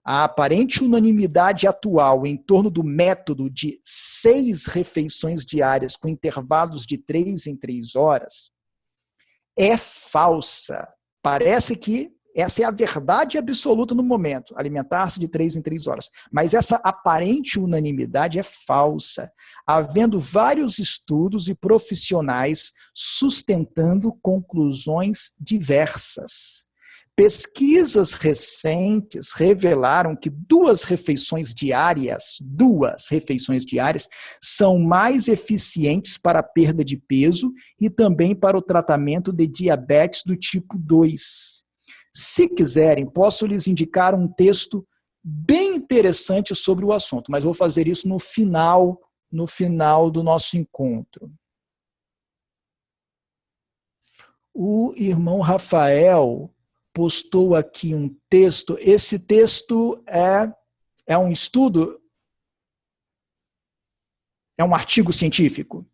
a aparente unanimidade atual em torno do método de 6 refeições diárias com intervalos de 3 em 3 horas é falsa. Parece que essa é a verdade absoluta no momento, alimentar-se de 3 em 3 horas. Mas essa aparente unanimidade é falsa, havendo vários estudos e profissionais sustentando conclusões diversas. Pesquisas recentes revelaram que 2 refeições diárias são mais eficientes para a perda de peso e também para o tratamento de diabetes do tipo 2. Se quiserem, posso lhes indicar um texto bem interessante sobre o assunto, mas vou fazer isso no final do nosso encontro. O irmão Rafael postou aqui um texto. Esse texto é um estudo, é um artigo científico.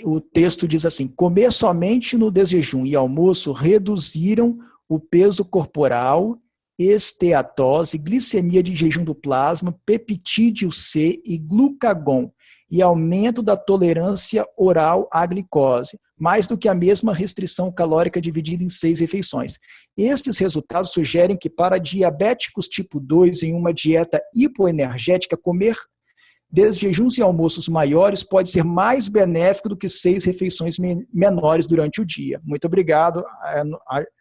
O texto diz assim: comer somente no desjejum e almoço reduziram o peso corporal, esteatose, glicemia de jejum do plasma, peptídeo C e glucagon, e aumento da tolerância oral à glicose, mais do que a mesma restrição calórica dividida em 6 refeições. Estes resultados sugerem que para diabéticos tipo 2 em uma dieta hipoenergética, comer desjejuns e almoços maiores pode ser mais benéfico do que 6 refeições menores durante o dia. Muito obrigado,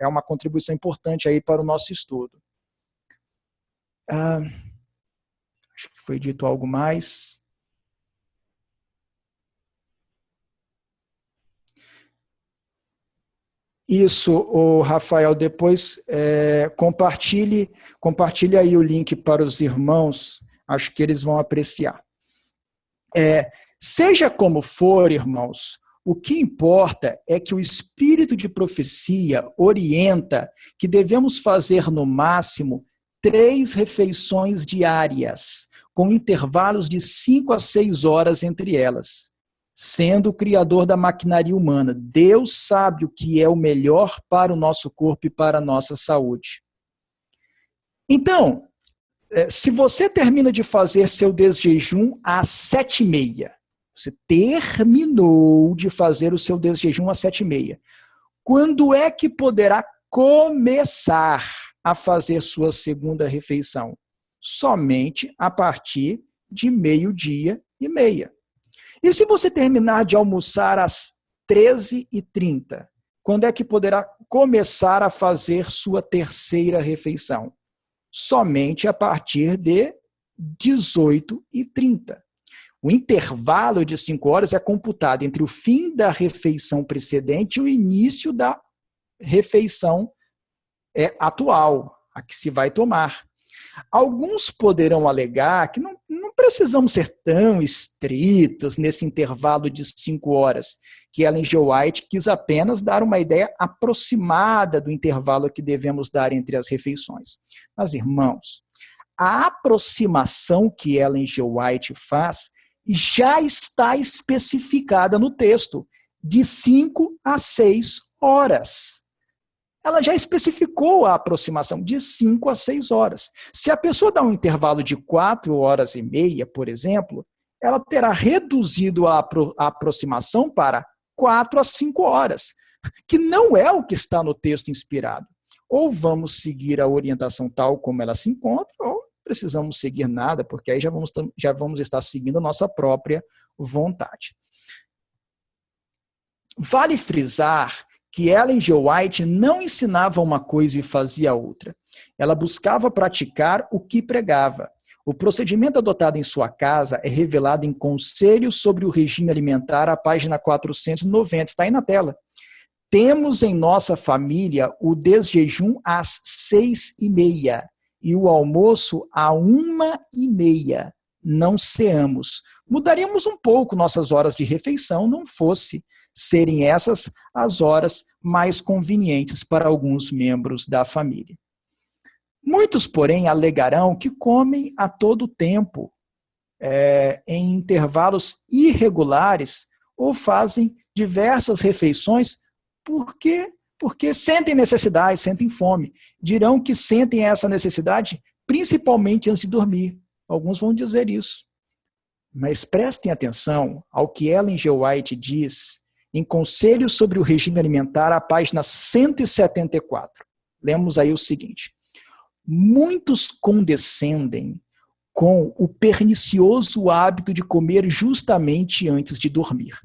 é uma contribuição importante aí para o nosso estudo. Acho que foi dito algo mais. Isso, o Rafael, depois compartilhe aí o link para os irmãos, acho que eles vão apreciar. Seja como for, irmãos, o que importa é que o espírito de profecia orienta que devemos fazer no máximo 3 refeições diárias, com intervalos de 5 a 6 horas entre elas. sendo o criador da maquinaria humana. Deus sabe o que é o melhor para o nosso corpo e para a nossa saúde. Então, se você termina de fazer seu desjejum às 7h30, você terminou de fazer o seu desjejum às 7h30, quando é que poderá começar a fazer sua segunda refeição? Somente a partir de 12h30. E se você terminar de almoçar às 13h30, quando é que poderá começar a fazer sua terceira refeição? Somente a partir de 18h30. O intervalo de 5 horas é computado entre o fim da refeição precedente e o início da refeição atual, a que se vai tomar. Alguns poderão alegar que não precisamos ser tão estritos nesse intervalo de 5 horas, que Ellen G. White quis apenas dar uma ideia aproximada do intervalo que devemos dar entre as refeições. Mas, irmãos, a aproximação que Ellen G. White faz já está especificada no texto, de 5 a 6 horas. Ela já especificou a aproximação de 5 a 6 horas. Se a pessoa dá um intervalo de 4h30, por exemplo, ela terá reduzido a aproximação para 4 a 5 horas, que não é o que está no texto inspirado. Ou vamos seguir a orientação tal como ela se encontra, ou precisamos seguir nada, porque aí já vamos estar seguindo a nossa própria vontade. Vale frisar que Ellen G. White não ensinava uma coisa e fazia outra. Ela buscava praticar o que pregava. O procedimento adotado em sua casa é revelado em Conselhos sobre o Regime Alimentar, a página 490, está aí na tela. Temos em nossa família o desjejum às 6h30 e o almoço à 1h30. Não ceamos. Mudaríamos um pouco nossas horas de refeição, não fosse serem essas as horas mais convenientes para alguns membros da família. Muitos, porém, alegarão que comem a todo tempo, em intervalos irregulares, ou fazem diversas refeições porque sentem necessidade, sentem fome. Dirão que sentem essa necessidade principalmente antes de dormir. Alguns vão dizer isso. Mas prestem atenção ao que Ellen G. White diz em Conselhos sobre o Regime Alimentar, a página 174. Lemos aí o seguinte: muitos condescendem com o pernicioso hábito de comer justamente antes de dormir.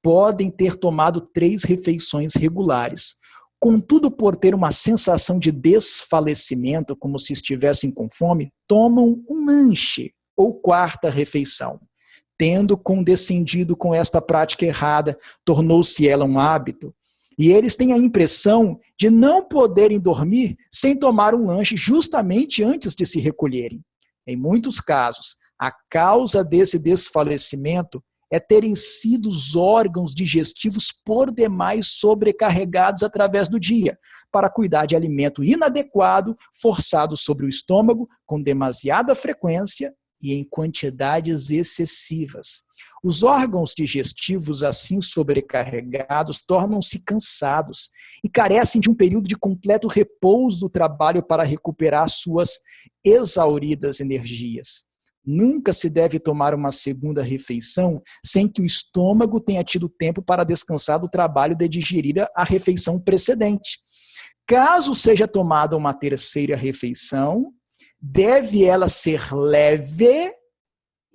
Podem ter tomado 3 refeições regulares. Contudo, por ter uma sensação de desfalecimento, como se estivessem com fome, tomam um lanche ou 4ª refeição. Tendo condescendido com esta prática errada, tornou-se ela um hábito. E eles têm a impressão de não poderem dormir sem tomar um lanche justamente antes de se recolherem. Em muitos casos, a causa desse desfalecimento é terem sido os órgãos digestivos por demais sobrecarregados através do dia, para cuidar de alimento inadequado, forçado sobre o estômago, com demasiada frequência e em quantidades excessivas. Os órgãos digestivos assim sobrecarregados tornam-se cansados e carecem de um período de completo repouso do trabalho para recuperar suas exauridas energias. Nunca se deve tomar uma segunda refeição sem que o estômago tenha tido tempo para descansar do trabalho de digerir a refeição precedente. Caso seja tomada uma terceira refeição, deve ela ser leve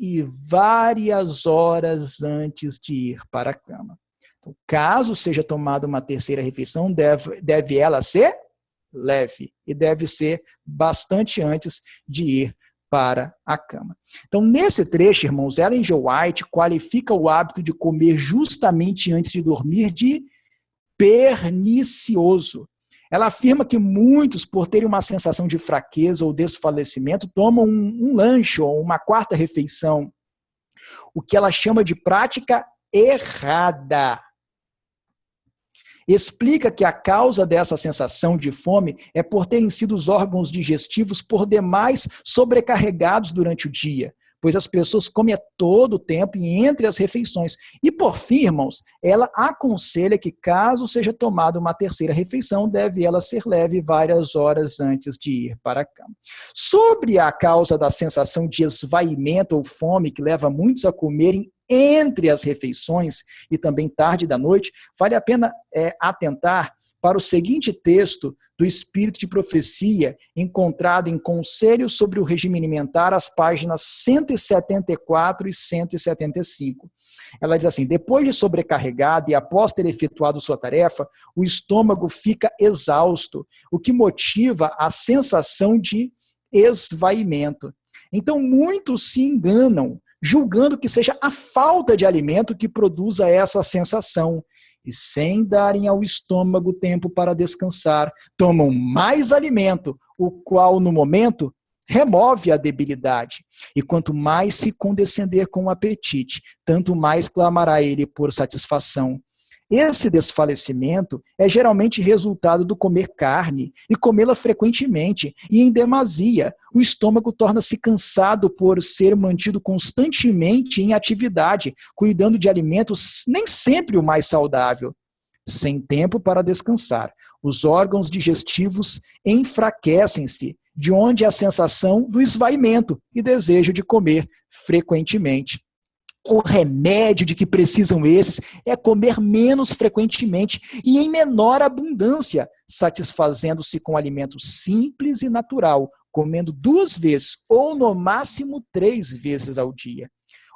e várias horas antes de ir para a cama. Então, caso seja tomada uma terceira refeição, deve ela ser leve e deve ser bastante antes de ir para a cama. Então, nesse trecho, irmãos, Ellen G. White qualifica o hábito de comer justamente antes de dormir de pernicioso. Ela afirma que muitos, por terem uma sensação de fraqueza ou desfalecimento, tomam um lanche ou uma 4ª refeição, o que ela chama de prática errada. Explica que a causa dessa sensação de fome é por terem sido os órgãos digestivos por demais sobrecarregados durante o dia, pois as pessoas comem a todo tempo e entre as refeições. E por fim, irmãos, ela aconselha que caso seja tomada uma terceira refeição, deve ela ser leve várias horas antes de ir para a cama. Sobre a causa da sensação de esvaimento ou fome que leva muitos a comerem entre as refeições e também tarde da noite, vale a pena atentar para o seguinte texto do Espírito de Profecia, encontrado em Conselhos sobre o Regime Alimentar, as páginas 174 e 175. Ela diz assim: depois de sobrecarregado e após ter efetuado sua tarefa, o estômago fica exausto, o que motiva a sensação de esvaimento. Então, muitos se enganam, julgando que seja a falta de alimento que produza essa sensação. E sem darem ao estômago tempo para descansar, tomam mais alimento, o qual, no momento, remove a debilidade. E quanto mais se condescender com o apetite, tanto mais clamará ele por satisfação. Esse desfalecimento é geralmente resultado do comer carne e comê-la frequentemente e em demasia. O estômago torna-se cansado por ser mantido constantemente em atividade, cuidando de alimentos nem sempre o mais saudável. Sem tempo para descansar, os órgãos digestivos enfraquecem-se, de onde a sensação do esvaimento e desejo de comer frequentemente. O remédio de que precisam esses é comer menos frequentemente e em menor abundância, satisfazendo-se com alimento simples e natural, comendo 2 vezes ou no máximo 3 vezes ao dia.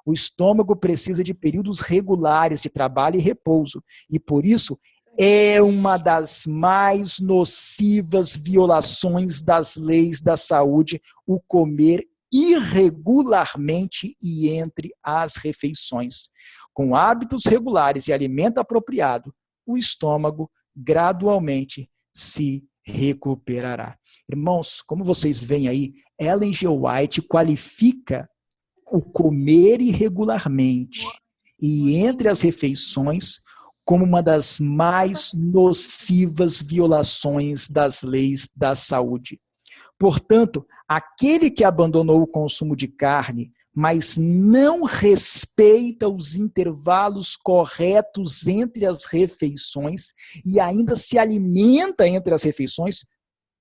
O estômago precisa de períodos regulares de trabalho e repouso e, por isso, é uma das mais nocivas violações das leis da saúde o comer irregularmente e entre as refeições. Com hábitos regulares e alimento apropriado, o estômago gradualmente se recuperará. Irmãos, como vocês veem aí, Ellen G. White qualifica o comer irregularmente e entre as refeições como uma das mais nocivas violações das leis da saúde. Portanto, aquele que abandonou o consumo de carne, mas não respeita os intervalos corretos entre as refeições e ainda se alimenta entre as refeições,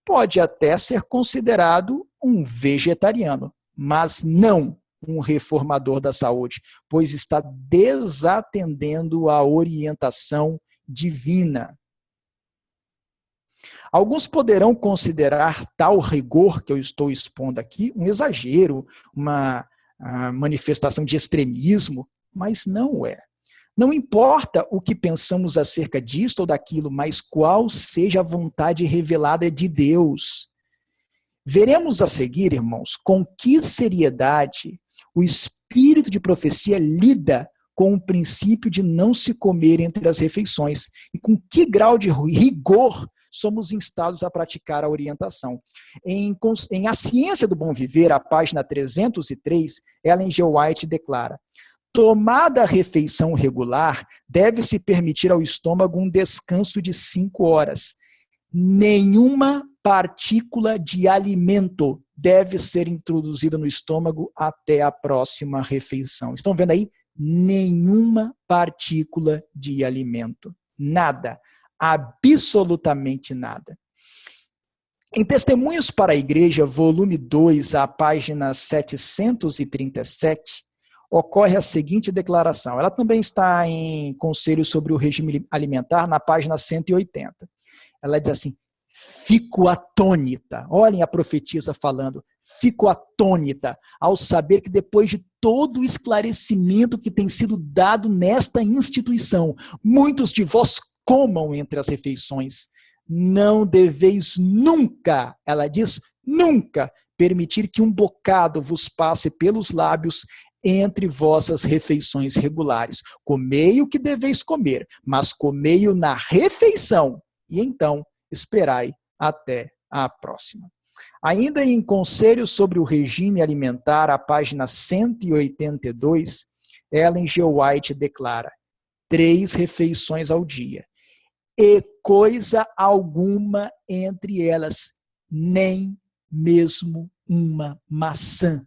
pode até ser considerado um vegetariano, mas não um reformador da saúde, pois está desatendendo a orientação divina. Alguns poderão considerar tal rigor que eu estou expondo aqui um exagero, uma manifestação de extremismo, mas não é. Não importa o que pensamos acerca disto ou daquilo, mas qual seja a vontade revelada de Deus. Veremos a seguir, irmãos, com que seriedade o Espírito de Profecia lida com o princípio de não se comer entre as refeições e com que grau de rigor somos instados a praticar a orientação. Em A Ciência do Bom Viver, a página 303, Ellen G. White declara: tomada a refeição regular, deve-se permitir ao estômago um descanso de 5 horas. Nenhuma partícula de alimento deve ser introduzida no estômago até a próxima refeição. Estão vendo aí? Nenhuma partícula de alimento. Nada. Absolutamente nada. Em Testemunhos para a Igreja, volume 2, a página 737, ocorre a seguinte declaração. Ela também está em Conselhos sobre o Regime Alimentar, na página 180. Ela diz assim: fico atônita. Olhem a profetisa falando. Fico atônita ao saber que depois de todo o esclarecimento que tem sido dado nesta instituição, muitos de vós comam entre as refeições. Não deveis nunca, ela diz, nunca permitir que um bocado vos passe pelos lábios entre vossas refeições regulares. Comei o que deveis comer, mas comei-o na refeição, e então esperai até a próxima. Ainda em Conselhos sobre o Regime Alimentar, a página 182, Ellen G. White declara: 3 refeições ao dia, e coisa alguma entre elas, nem mesmo uma maçã.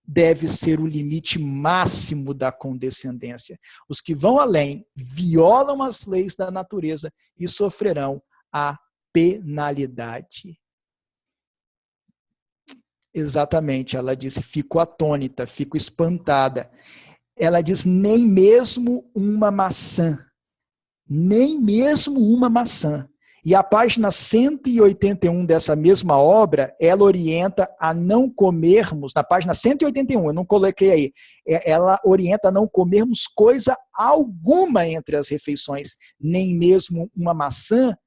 deve ser o limite máximo da condescendência. Os que vão além violam as leis da natureza e sofrerão a penalidade. Exatamente, ela disse, fico atônita, fico espantada. Ela diz, nem mesmo uma maçã. Nem mesmo uma maçã. E a página 181 dessa mesma obra, ela orienta a não comermos, na página 181, eu não coloquei aí, ela orienta a não comermos coisa alguma entre as refeições, nem mesmo uma maçã,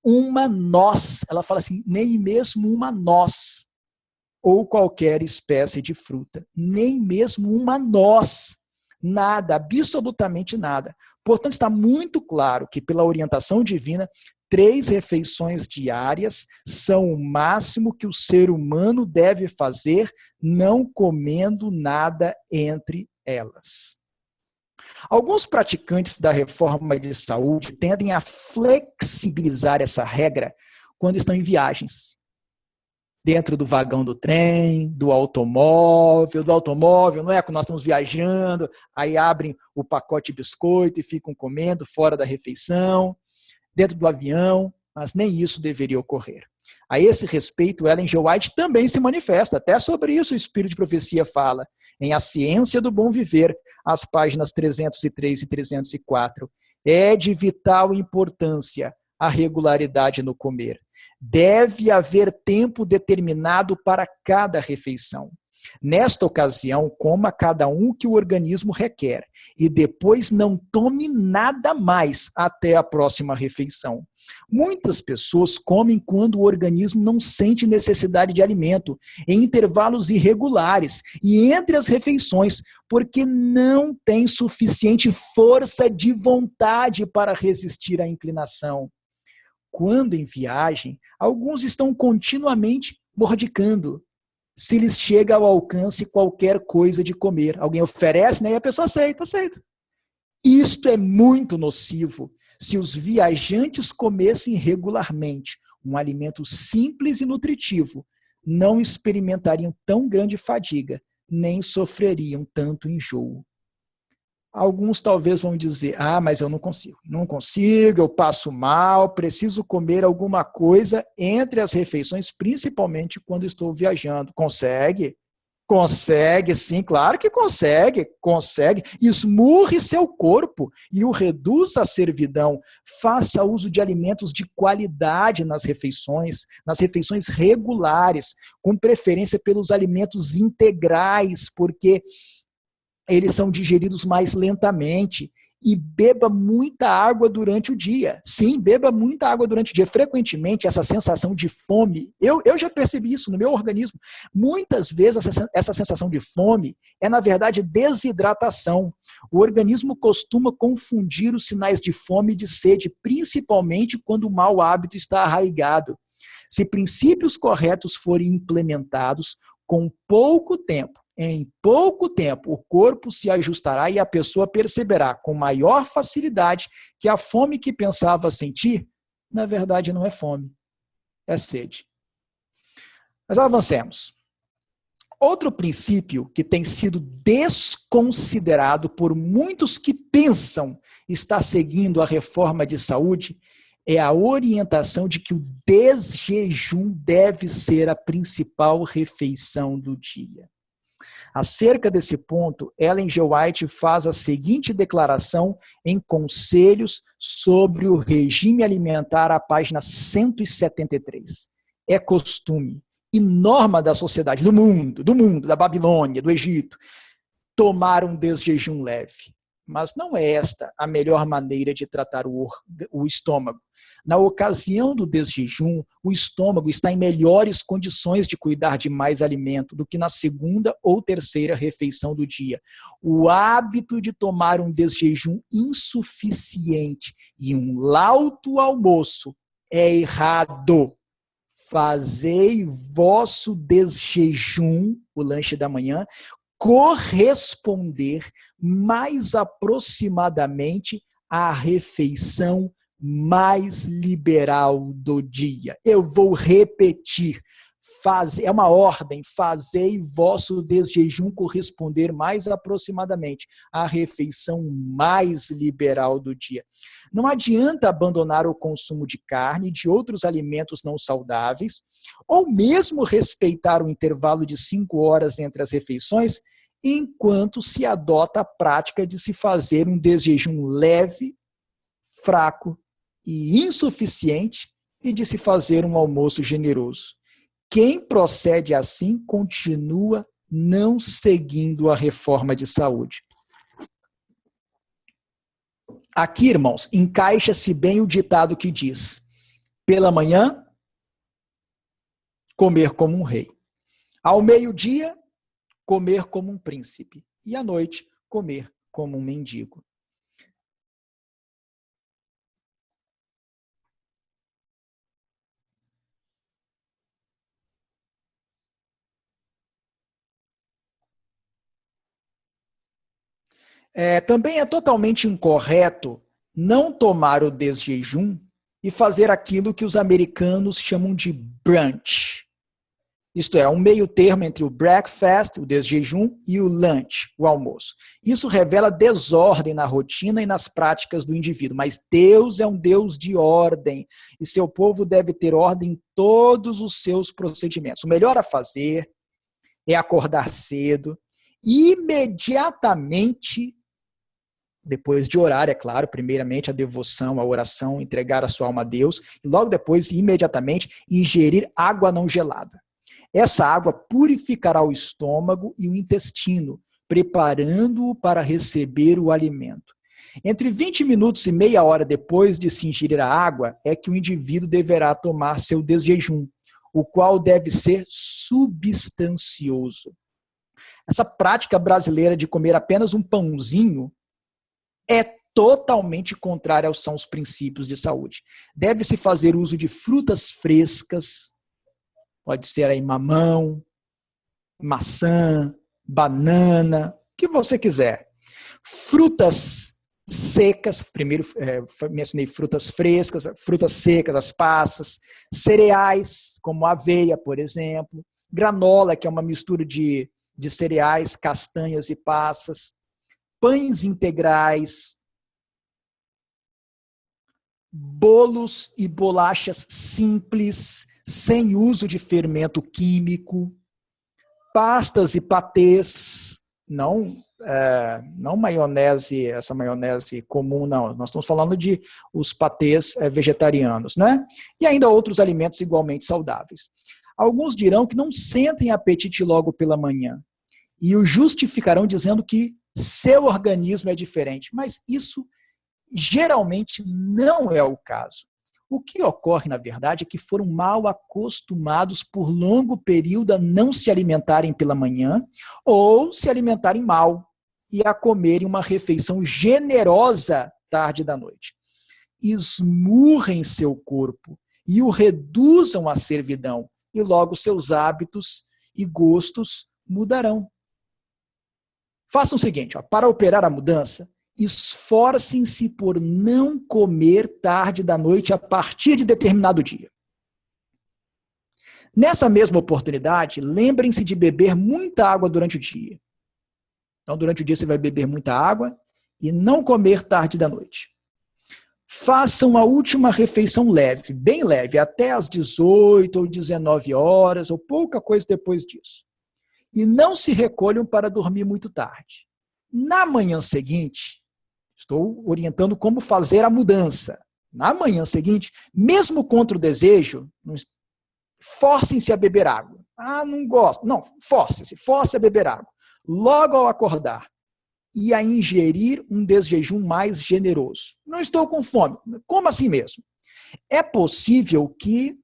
uma noz. Ela fala assim, nem mesmo uma noz, ou qualquer espécie de fruta, nem mesmo uma noz, nada, absolutamente nada. Portanto, está muito claro que, pela orientação divina, 3 refeições diárias são o máximo que o ser humano deve fazer, não comendo nada entre elas. Alguns praticantes da reforma de saúde tendem a flexibilizar essa regra quando estão em viagens. Dentro do vagão do trem, do automóvel, não é? Quando nós estamos viajando, aí abrem o pacote de biscoito e ficam comendo fora da refeição, dentro do avião, mas nem isso deveria ocorrer. A esse respeito, Ellen G. White também se manifesta, até sobre isso o Espírito de Profecia fala, em A Ciência do Bom Viver, as páginas 303 e 304. É de vital importância a regularidade no comer. Deve haver tempo determinado para cada refeição. Nesta ocasião, coma cada um que o organismo requer e depois não tome nada mais até a próxima refeição. Muitas pessoas comem quando o organismo não sente necessidade de alimento, em intervalos irregulares e entre as refeições, porque não tem suficiente força de vontade para resistir à inclinação. Quando em viagem, alguns estão continuamente mordicando, se lhes chega ao alcance qualquer coisa de comer. Alguém oferece, né, e a pessoa aceita. Isto é muito nocivo. Se os viajantes comessem regularmente um alimento simples e nutritivo, não experimentariam tão grande fadiga, nem sofreriam tanto enjoo. Alguns talvez vão dizer, mas eu não consigo, eu passo mal, preciso comer alguma coisa entre as refeições, principalmente quando estou viajando. Consegue? Consegue, sim, claro que consegue. Esmurre seu corpo e o reduza à servidão. Faça uso de alimentos de qualidade nas refeições regulares, com preferência pelos alimentos integrais, porque eles são digeridos mais lentamente, e beba muita água durante o dia. Sim, beba muita água durante o dia. Frequentemente, essa sensação de fome, eu já percebi isso no meu organismo. Muitas vezes, essa sensação de fome é, na verdade, desidratação. O organismo costuma confundir os sinais de fome e de sede, principalmente quando o mau hábito está arraigado. Se princípios corretos forem implementados, em pouco tempo, o corpo se ajustará e a pessoa perceberá com maior facilidade que a fome que pensava sentir, na verdade, não é fome, é sede. Mas avancemos. Outro princípio que tem sido desconsiderado por muitos que pensam estar seguindo a reforma de saúde é a orientação de que o desjejum deve ser a principal refeição do dia. Acerca desse ponto, Ellen G. White faz a seguinte declaração em Conselhos sobre o regime alimentar, à página 173. É costume e norma da sociedade, do mundo, da Babilônia, do Egito, tomar um desjejum leve. Mas não é esta a melhor maneira de tratar o estômago. Na ocasião do desjejum, o estômago está em melhores condições de cuidar de mais alimento do que na segunda ou terceira refeição do dia. O hábito de tomar um desjejum insuficiente e um lauto almoço é errado. Fazei vosso desjejum, o lanche da manhã, corresponder mais aproximadamente à refeição mais liberal do dia. Eu vou repetir. é uma ordem, fazei vosso desjejum corresponder mais aproximadamente à refeição mais liberal do dia. Não adianta abandonar o consumo de carne e de outros alimentos não saudáveis, ou mesmo respeitar o intervalo de 5 horas entre as refeições, enquanto se adota a prática de se fazer um desjejum leve, fraco e insuficiente e de se fazer um almoço generoso. Quem procede assim continua não seguindo a reforma de saúde. Aqui, irmãos, encaixa-se bem o ditado que diz: pela manhã, comer como um rei. Ao meio-dia, comer como um príncipe. E à noite, comer como um mendigo. Também é totalmente incorreto não tomar o desjejum e fazer aquilo que os americanos chamam de brunch. Isto é, um meio termo entre o breakfast, o desjejum, e o lunch, o almoço. Isso revela desordem na rotina e nas práticas do indivíduo, mas Deus é um Deus de ordem e seu povo deve ter ordem em todos os seus procedimentos. O melhor a fazer é acordar cedo, imediatamente, depois de orar, é claro, primeiramente a devoção, a oração, entregar a sua alma a Deus, e logo depois, imediatamente, ingerir água não gelada. Essa água purificará o estômago e o intestino, preparando-o para receber o alimento. Entre 20 minutos e meia hora depois de se ingerir a água, é que o indivíduo deverá tomar seu desjejum, o qual deve ser substancioso. Essa prática brasileira de comer apenas um pãozinho é totalmente contrária aos princípios de saúde. Deve-se fazer uso de frutas frescas, pode ser aí mamão, maçã, banana, o que você quiser. Frutas secas, primeiro mencionei frutas frescas, frutas secas, as passas, cereais, como aveia, por exemplo, granola, que é uma mistura de cereais, castanhas e passas, pães integrais, bolos e bolachas simples, sem uso de fermento químico, pastas e patês, não maionese, essa maionese comum, não. Nós estamos falando de os patês vegetarianos, né? E ainda outros alimentos igualmente saudáveis. Alguns dirão que não sentem apetite logo pela manhã e o justificarão dizendo que seu organismo é diferente, mas isso geralmente não é o caso. O que ocorre, na verdade, é que foram mal acostumados por longo período a não se alimentarem pela manhã ou se alimentarem mal e a comerem uma refeição generosa tarde da noite. Esmurrem seu corpo e o reduzam à servidão e logo seus hábitos e gostos mudarão. Façam o seguinte, para operar a mudança, esforcem-se por não comer tarde da noite a partir de determinado dia. Nessa mesma oportunidade, lembrem-se de beber muita água durante o dia. Então, durante o dia você vai beber muita água e não comer tarde da noite. Façam a última refeição leve, bem leve, até às 18 ou 19 horas, ou pouca coisa depois disso. E não se recolham para dormir muito tarde. Na manhã seguinte, estou orientando como fazer a mudança. Na manhã seguinte, mesmo contra o desejo, forcem-se a beber água. Não gosto. Não, force a beber água. Logo ao acordar e a ingerir um desjejum mais generoso. Não estou com fome. Como assim mesmo? É possível que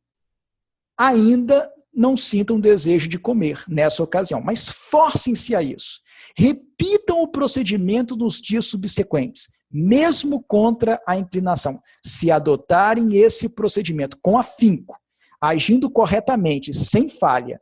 ainda não sintam desejo de comer nessa ocasião, mas forcem-se a isso. Repitam o procedimento nos dias subsequentes, mesmo contra a inclinação. Se adotarem esse procedimento com afinco, agindo corretamente, sem falha,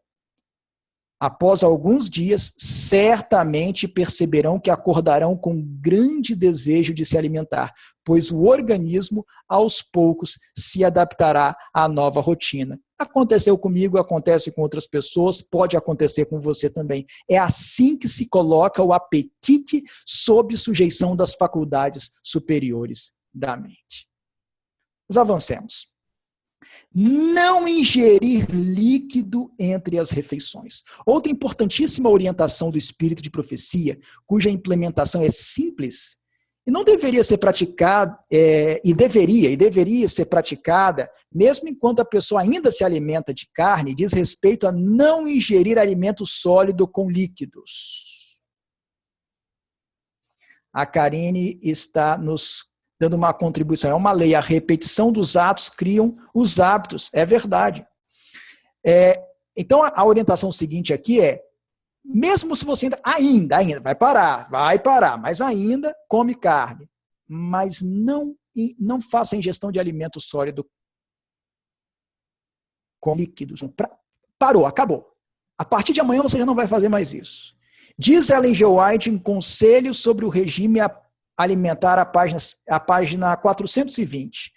Após alguns dias, certamente perceberão que acordarão com grande desejo de se alimentar, pois o organismo, aos poucos, se adaptará à nova rotina. Aconteceu comigo, acontece com outras pessoas, pode acontecer com você também. É assim que se coloca o apetite sob sujeição das faculdades superiores da mente. Mas avancemos. Não ingerir líquido entre as refeições. Outra importantíssima orientação do espírito de profecia, cuja implementação é simples e não deveria ser praticada, e deveria ser praticada, mesmo enquanto a pessoa ainda se alimenta de carne, diz respeito a não ingerir alimento sólido com líquidos. A Karine está nos dando uma contribuição. É uma lei, a repetição dos atos criam os hábitos, é verdade. Então, a orientação seguinte aqui é, mesmo se você ainda, vai parar, mas ainda come carne, mas não faça ingestão de alimento sólido com líquidos. Parou, acabou. A partir de amanhã você já não vai fazer mais isso. Diz Ellen G. White em Conselho sobre o Regime Alimentar, a página 420.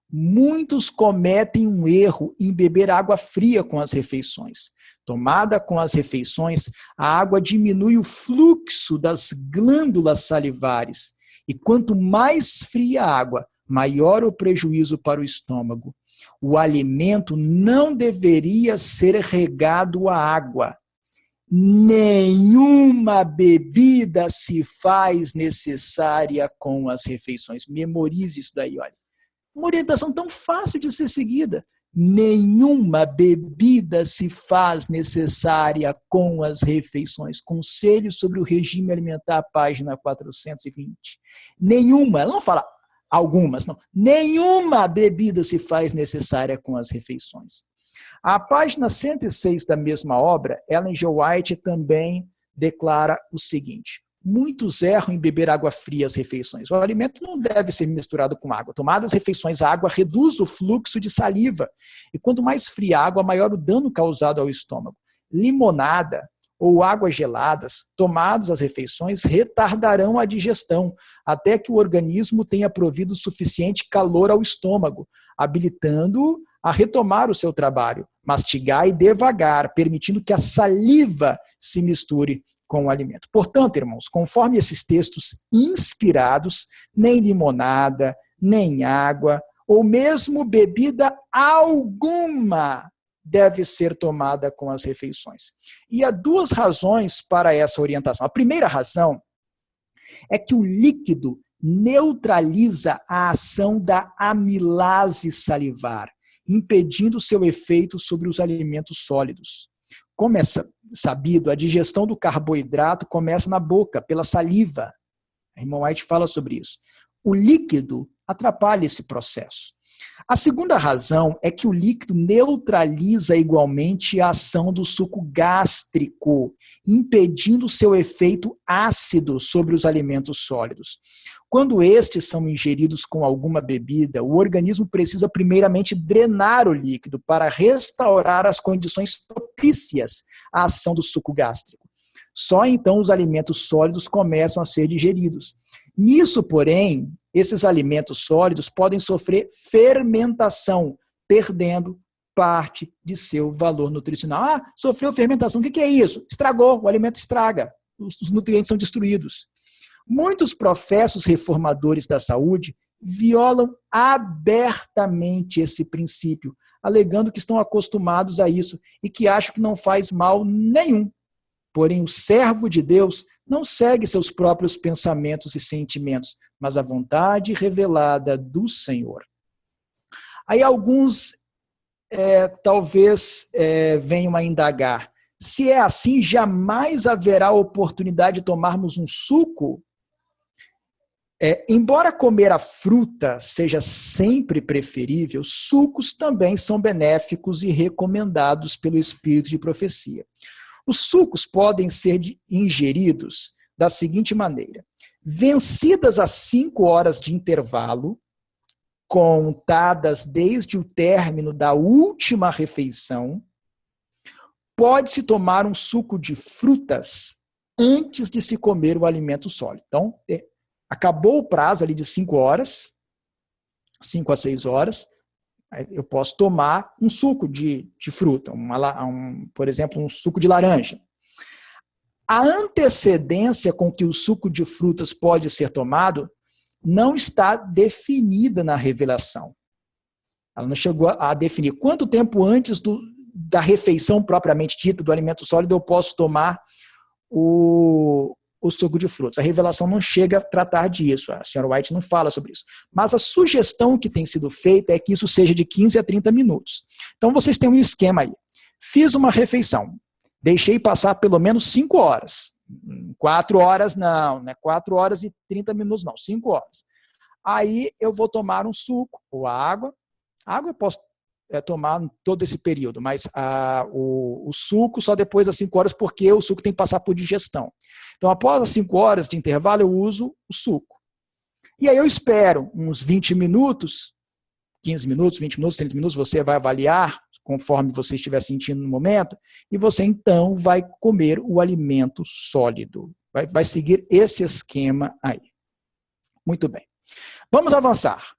Muitos cometem um erro em beber água fria com as refeições. Tomada com as refeições, a água diminui o fluxo das glândulas salivares. E quanto mais fria a água, maior o prejuízo para o estômago. O alimento não deveria ser regado a água. Nenhuma bebida se faz necessária com as refeições. Memorize isso daí, olha. Uma orientação tão fácil de ser seguida. Nenhuma bebida se faz necessária com as refeições. Conselho sobre o regime alimentar, página 420. Nenhuma, ela não fala algumas, não. Nenhuma bebida se faz necessária com as refeições. A página 106 da mesma obra, Ellen G. White também declara o seguinte: muitos erram em beber água fria às refeições. O alimento não deve ser misturado com água. Tomadas as refeições, a água reduz o fluxo de saliva. E quanto mais fria a água, maior o dano causado ao estômago. Limonada ou águas geladas, tomadas as refeições, retardarão a digestão, até que o organismo tenha provido suficiente calor ao estômago, habilitando-o a retomar o seu trabalho, mastigar e devagar, permitindo que a saliva se misture com o alimento. Portanto, irmãos, conforme esses textos inspirados, nem limonada, nem água, ou mesmo bebida alguma deve ser tomada com as refeições. E há duas razões para essa orientação. A primeira razão é que o líquido neutraliza a ação da amilase salivar, impedindo seu efeito sobre os alimentos sólidos. Como é sabido, a digestão do carboidrato começa na boca, pela saliva. A irmã White fala sobre isso. O líquido atrapalha esse processo. A segunda razão é que o líquido neutraliza igualmente a ação do suco gástrico, impedindo seu efeito ácido sobre os alimentos sólidos. Quando estes são ingeridos com alguma bebida, o organismo precisa primeiramente drenar o líquido para restaurar as condições propícias à ação do suco gástrico. Só então os alimentos sólidos começam a ser digeridos. Nisso, porém, esses alimentos sólidos podem sofrer fermentação, perdendo parte de seu valor nutricional. Ah, sofreu fermentação, o que é isso? Estragou, o alimento estraga, os nutrientes são destruídos. Muitos professos reformadores da saúde violam abertamente esse princípio, alegando que estão acostumados a isso e que acham que não faz mal nenhum. Porém, o servo de Deus não segue seus próprios pensamentos e sentimentos, mas a vontade revelada do Senhor. Aí alguns talvez venham a indagar: se é assim, jamais haverá oportunidade de tomarmos um suco? Embora comer a fruta seja sempre preferível, sucos também são benéficos e recomendados pelo espírito de profecia. Os sucos podem ser ingeridos da seguinte maneira: vencidas as 5 horas de intervalo, contadas desde o término da última refeição, pode-se tomar um suco de frutas antes de se comer o alimento sólido. Então, acabou o prazo ali de 5 horas, 5 a 6 horas, eu posso tomar um suco de fruta, por exemplo, um suco de laranja. A antecedência com que o suco de frutas pode ser tomado não está definida na revelação. Ela não chegou a definir quanto tempo antes da refeição propriamente dita, do alimento sólido, eu posso tomar o suco de frutas. A revelação não chega a tratar disso, a senhora White não fala sobre isso. Mas a sugestão que tem sido feita é que isso seja de 15 a 30 minutos. Então vocês têm um esquema aí. Fiz uma refeição, deixei passar pelo menos 5 horas. 4 horas não, 4 horas e 30 minutos não, 5 horas. Aí eu vou tomar um suco ou água. Água eu posso tomar todo esse período, mas o suco só depois das 5 horas, porque o suco tem que passar por digestão. Então, após as 5 horas de intervalo, eu uso o suco. E aí eu espero uns 20 minutos, 15 minutos, 20 minutos, 30 minutos, você vai avaliar conforme você estiver sentindo no momento, e você então vai comer o alimento sólido. Vai seguir esse esquema aí. Muito bem. Vamos avançar.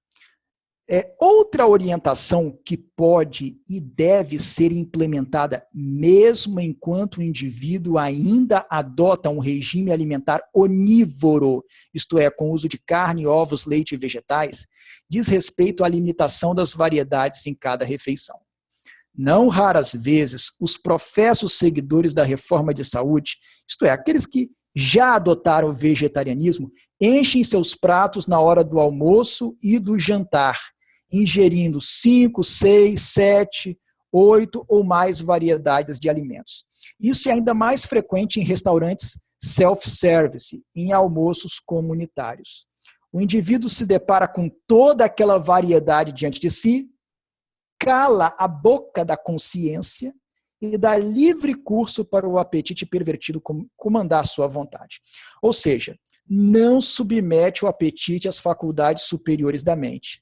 Outra orientação que pode e deve ser implementada mesmo enquanto o indivíduo ainda adota um regime alimentar onívoro, isto é, com uso de carne, ovos, leite e vegetais, diz respeito à limitação das variedades em cada refeição. Não raras vezes, os professos seguidores da reforma de saúde, isto é, aqueles que já adotaram o vegetarianismo, enchem seus pratos na hora do almoço e do jantar, ingerindo 5, 6, 7, 8 ou mais variedades de alimentos. Isso é ainda mais frequente em restaurantes self-service, em almoços comunitários. O indivíduo se depara com toda aquela variedade diante de si, cala a boca da consciência e dá livre curso para o apetite pervertido comandar sua vontade. Ou seja, não submete o apetite às faculdades superiores da mente.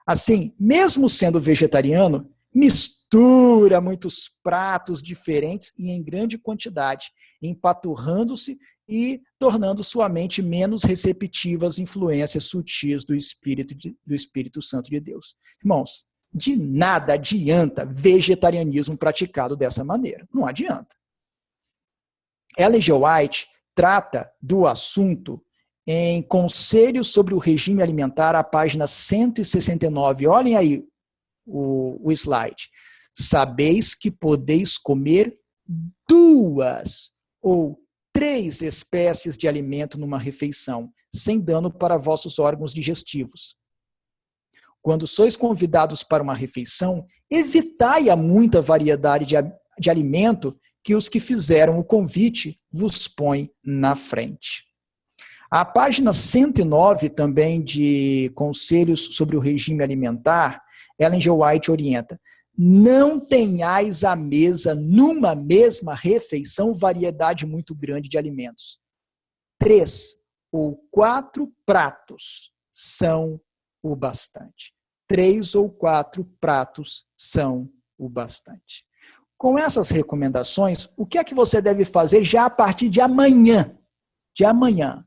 Assim, mesmo sendo vegetariano, mistura muitos pratos diferentes e em grande quantidade, empaturrando-se e tornando sua mente menos receptiva às influências sutis do Espírito Santo de Deus. Irmãos, de nada adianta vegetarianismo praticado dessa maneira. Não adianta. Ellen G. White trata do assunto em Conselhos sobre o Regime Alimentar, a página 169. Olhem aí o slide. Sabeis que podeis comer 2 ou 3 espécies de alimento numa refeição, sem dano para vossos órgãos digestivos. Quando sois convidados para uma refeição, evitai a muita variedade de alimento que os que fizeram o convite vos põem na frente. A página 109, também de Conselhos sobre o Regime Alimentar, Ellen G. White orienta: não tenhais à mesa, numa mesma refeição, variedade muito grande de alimentos. 3 ou 4 pratos são o bastante. 3 ou 4 pratos são o bastante. Com essas recomendações, o que é que você deve fazer já a partir de amanhã? De amanhã.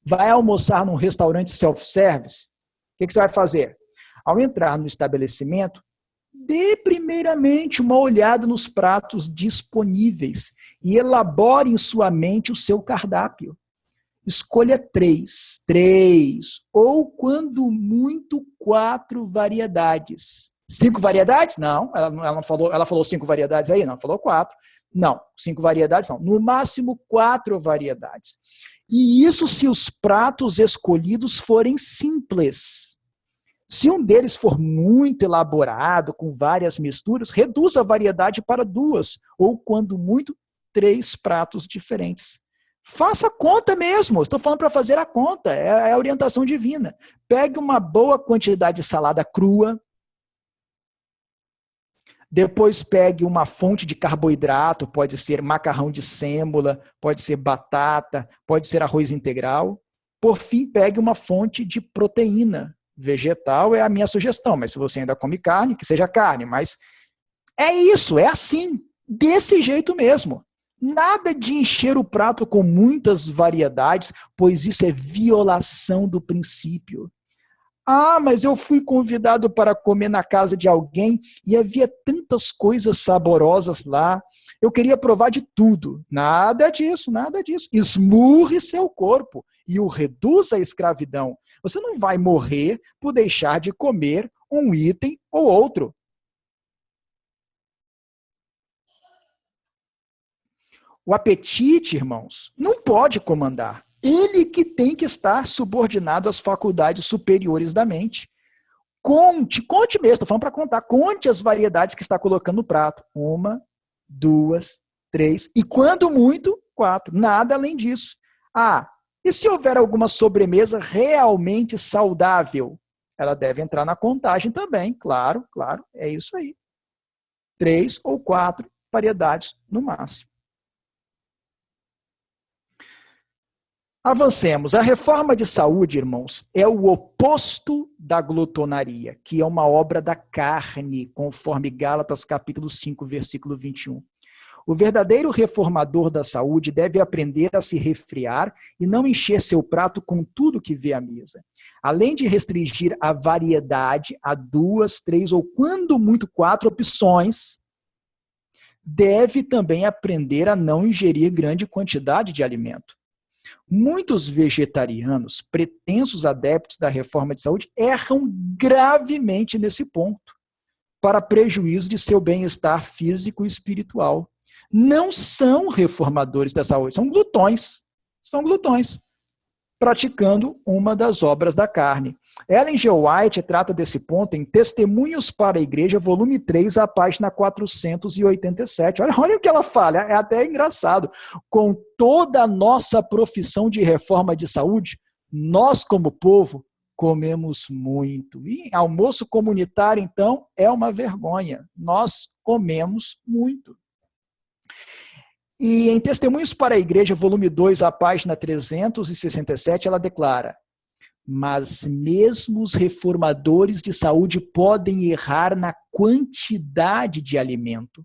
Vai almoçar num restaurante self-service? O que você vai fazer? Ao entrar no estabelecimento, dê primeiramente uma olhada nos pratos disponíveis e elabore em sua mente o seu cardápio. Escolha 3 ou, quando muito, 4 variedades. 5 variedades? Não, ela falou 5 variedades aí? Não, falou 4. Não, 5 variedades não. No máximo 4 variedades. E isso se os pratos escolhidos forem simples. Se um deles for muito elaborado, com várias misturas, reduza a variedade para 2, ou, quando muito, 3 pratos diferentes. Faça a conta mesmo, estou falando para fazer a conta, é a orientação divina. Pegue uma boa quantidade de salada crua, depois pegue uma fonte de carboidrato, pode ser macarrão de sêmola, pode ser batata, pode ser arroz integral. Por fim, pegue uma fonte de proteína vegetal, é a minha sugestão, mas se você ainda come carne, que seja carne, mas é isso, é assim. desse jeito mesmo. Nada de encher o prato com muitas variedades, pois isso é violação do princípio. Ah, mas eu fui convidado para comer na casa de alguém e havia tantas coisas saborosas lá. Eu queria provar de tudo. Nada disso, nada disso. Esmurre seu corpo e o reduz à escravidão. Você não vai morrer por deixar de comer um item ou outro. O apetite, irmãos, não pode comandar. Ele que tem que estar subordinado às faculdades superiores da mente. Conte mesmo, estou falando para contar. Conte as variedades que está colocando no prato. 1, 2, 3 e, quando muito, 4. Nada além disso. Ah, e se houver alguma sobremesa realmente saudável? Ela deve entrar na contagem também, claro, é isso aí. 3 ou 4 variedades no máximo. Avancemos. A reforma de saúde, irmãos, é o oposto da glutonaria, que é uma obra da carne, conforme Gálatas capítulo 5, versículo 21. O verdadeiro reformador da saúde deve aprender a se resfriar e não encher seu prato com tudo que vê à mesa. Além de restringir a variedade a 2, 3 ou, quando muito, 4 opções, deve também aprender a não ingerir grande quantidade de alimento. Muitos vegetarianos, pretensos adeptos da reforma de saúde, erram gravemente nesse ponto, para prejuízo de seu bem-estar físico e espiritual. Não são reformadores da saúde, são glutões, praticando uma das obras da carne. Ellen G. White trata desse ponto em Testemunhos para a Igreja, volume 3, a página 487. Olha o que ela fala, é até engraçado. Com toda a nossa profissão de reforma de saúde, nós, como povo, comemos muito. E almoço comunitário, então, é uma vergonha. Nós comemos muito. E em Testemunhos para a Igreja, volume 2, a página 367, ela declara: mas mesmo os reformadores de saúde podem errar na quantidade de alimento.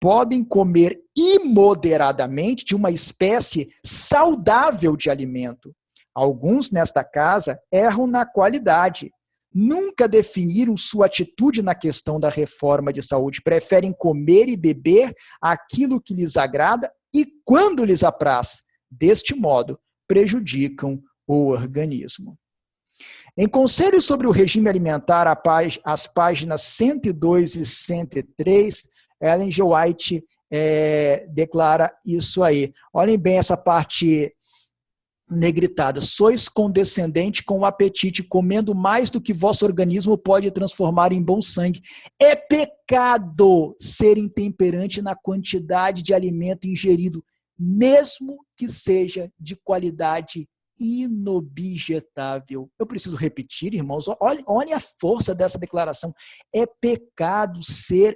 Podem comer imoderadamente de uma espécie saudável de alimento. Alguns nesta casa erram na qualidade. Nunca definiram sua atitude na questão da reforma de saúde. Preferem comer e beber aquilo que lhes agrada e quando lhes apraz. Deste modo, prejudicam o organismo. Em Conselhos sobre o Regime Alimentar, as páginas 102 e 103, Ellen G. White declara isso aí. Olhem bem essa parte negritada. Sois condescendente com o apetite, comendo mais do que vosso organismo pode transformar em bom sangue. É pecado ser intemperante na quantidade de alimento ingerido, mesmo que seja de qualidade inobjetável. Eu preciso repetir, irmãos, olhem a força dessa declaração. É pecado ser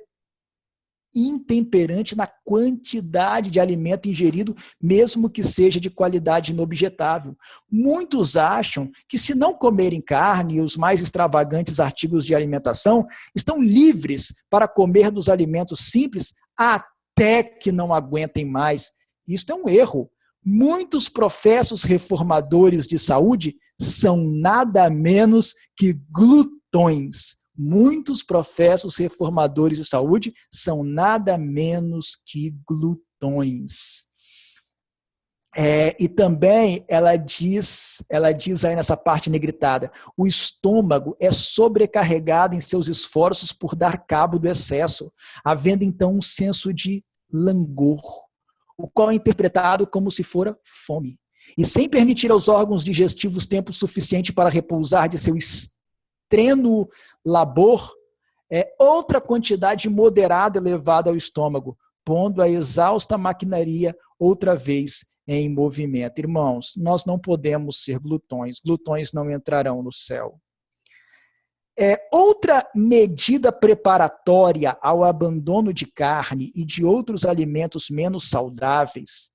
intemperante na quantidade de alimento ingerido, mesmo que seja de qualidade inobjetável. Muitos acham que, se não comerem carne e os mais extravagantes artigos de alimentação, estão livres para comer dos alimentos simples até que não aguentem mais. Isto é um erro. Muitos professos reformadores de saúde são nada menos que glutões. Muitos professos reformadores de saúde são nada menos que glutões. E também ela diz aí nessa parte negritada: o estômago é sobrecarregado em seus esforços por dar cabo do excesso, havendo então um senso de langor, o qual é interpretado como se fora fome, e sem permitir aos órgãos digestivos tempo suficiente para repousar de seu treno labor, outra quantidade moderada elevada ao estômago, pondo a exausta maquinaria outra vez em movimento. Irmãos, nós não podemos ser glutões. Glutões não entrarão no céu. Outra medida preparatória ao abandono de carne e de outros alimentos menos saudáveis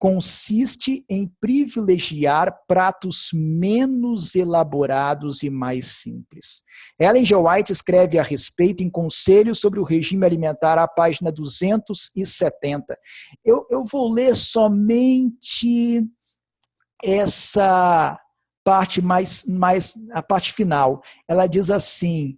consiste em privilegiar pratos menos elaborados e mais simples. Ellen G. White escreve a respeito em Conselhos sobre o Regime Alimentar, à página 270. Eu vou ler somente essa parte a parte final. Ela diz assim: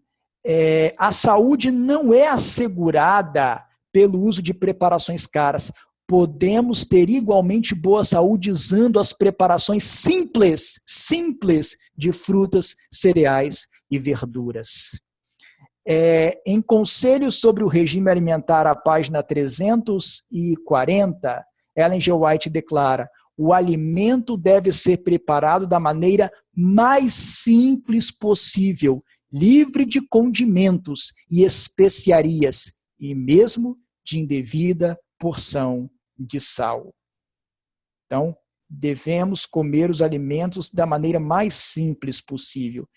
a saúde não é assegurada pelo uso de preparações caras. Podemos ter igualmente boa saúde usando as preparações simples de frutas, cereais e verduras. Em Conselhos sobre o Regime Alimentar, à página 340, Ellen G. White declara: o alimento deve ser preparado da maneira mais simples possível, livre de condimentos e especiarias, e mesmo de indevida porção de sal. Então, devemos comer os alimentos da maneira mais simples possível.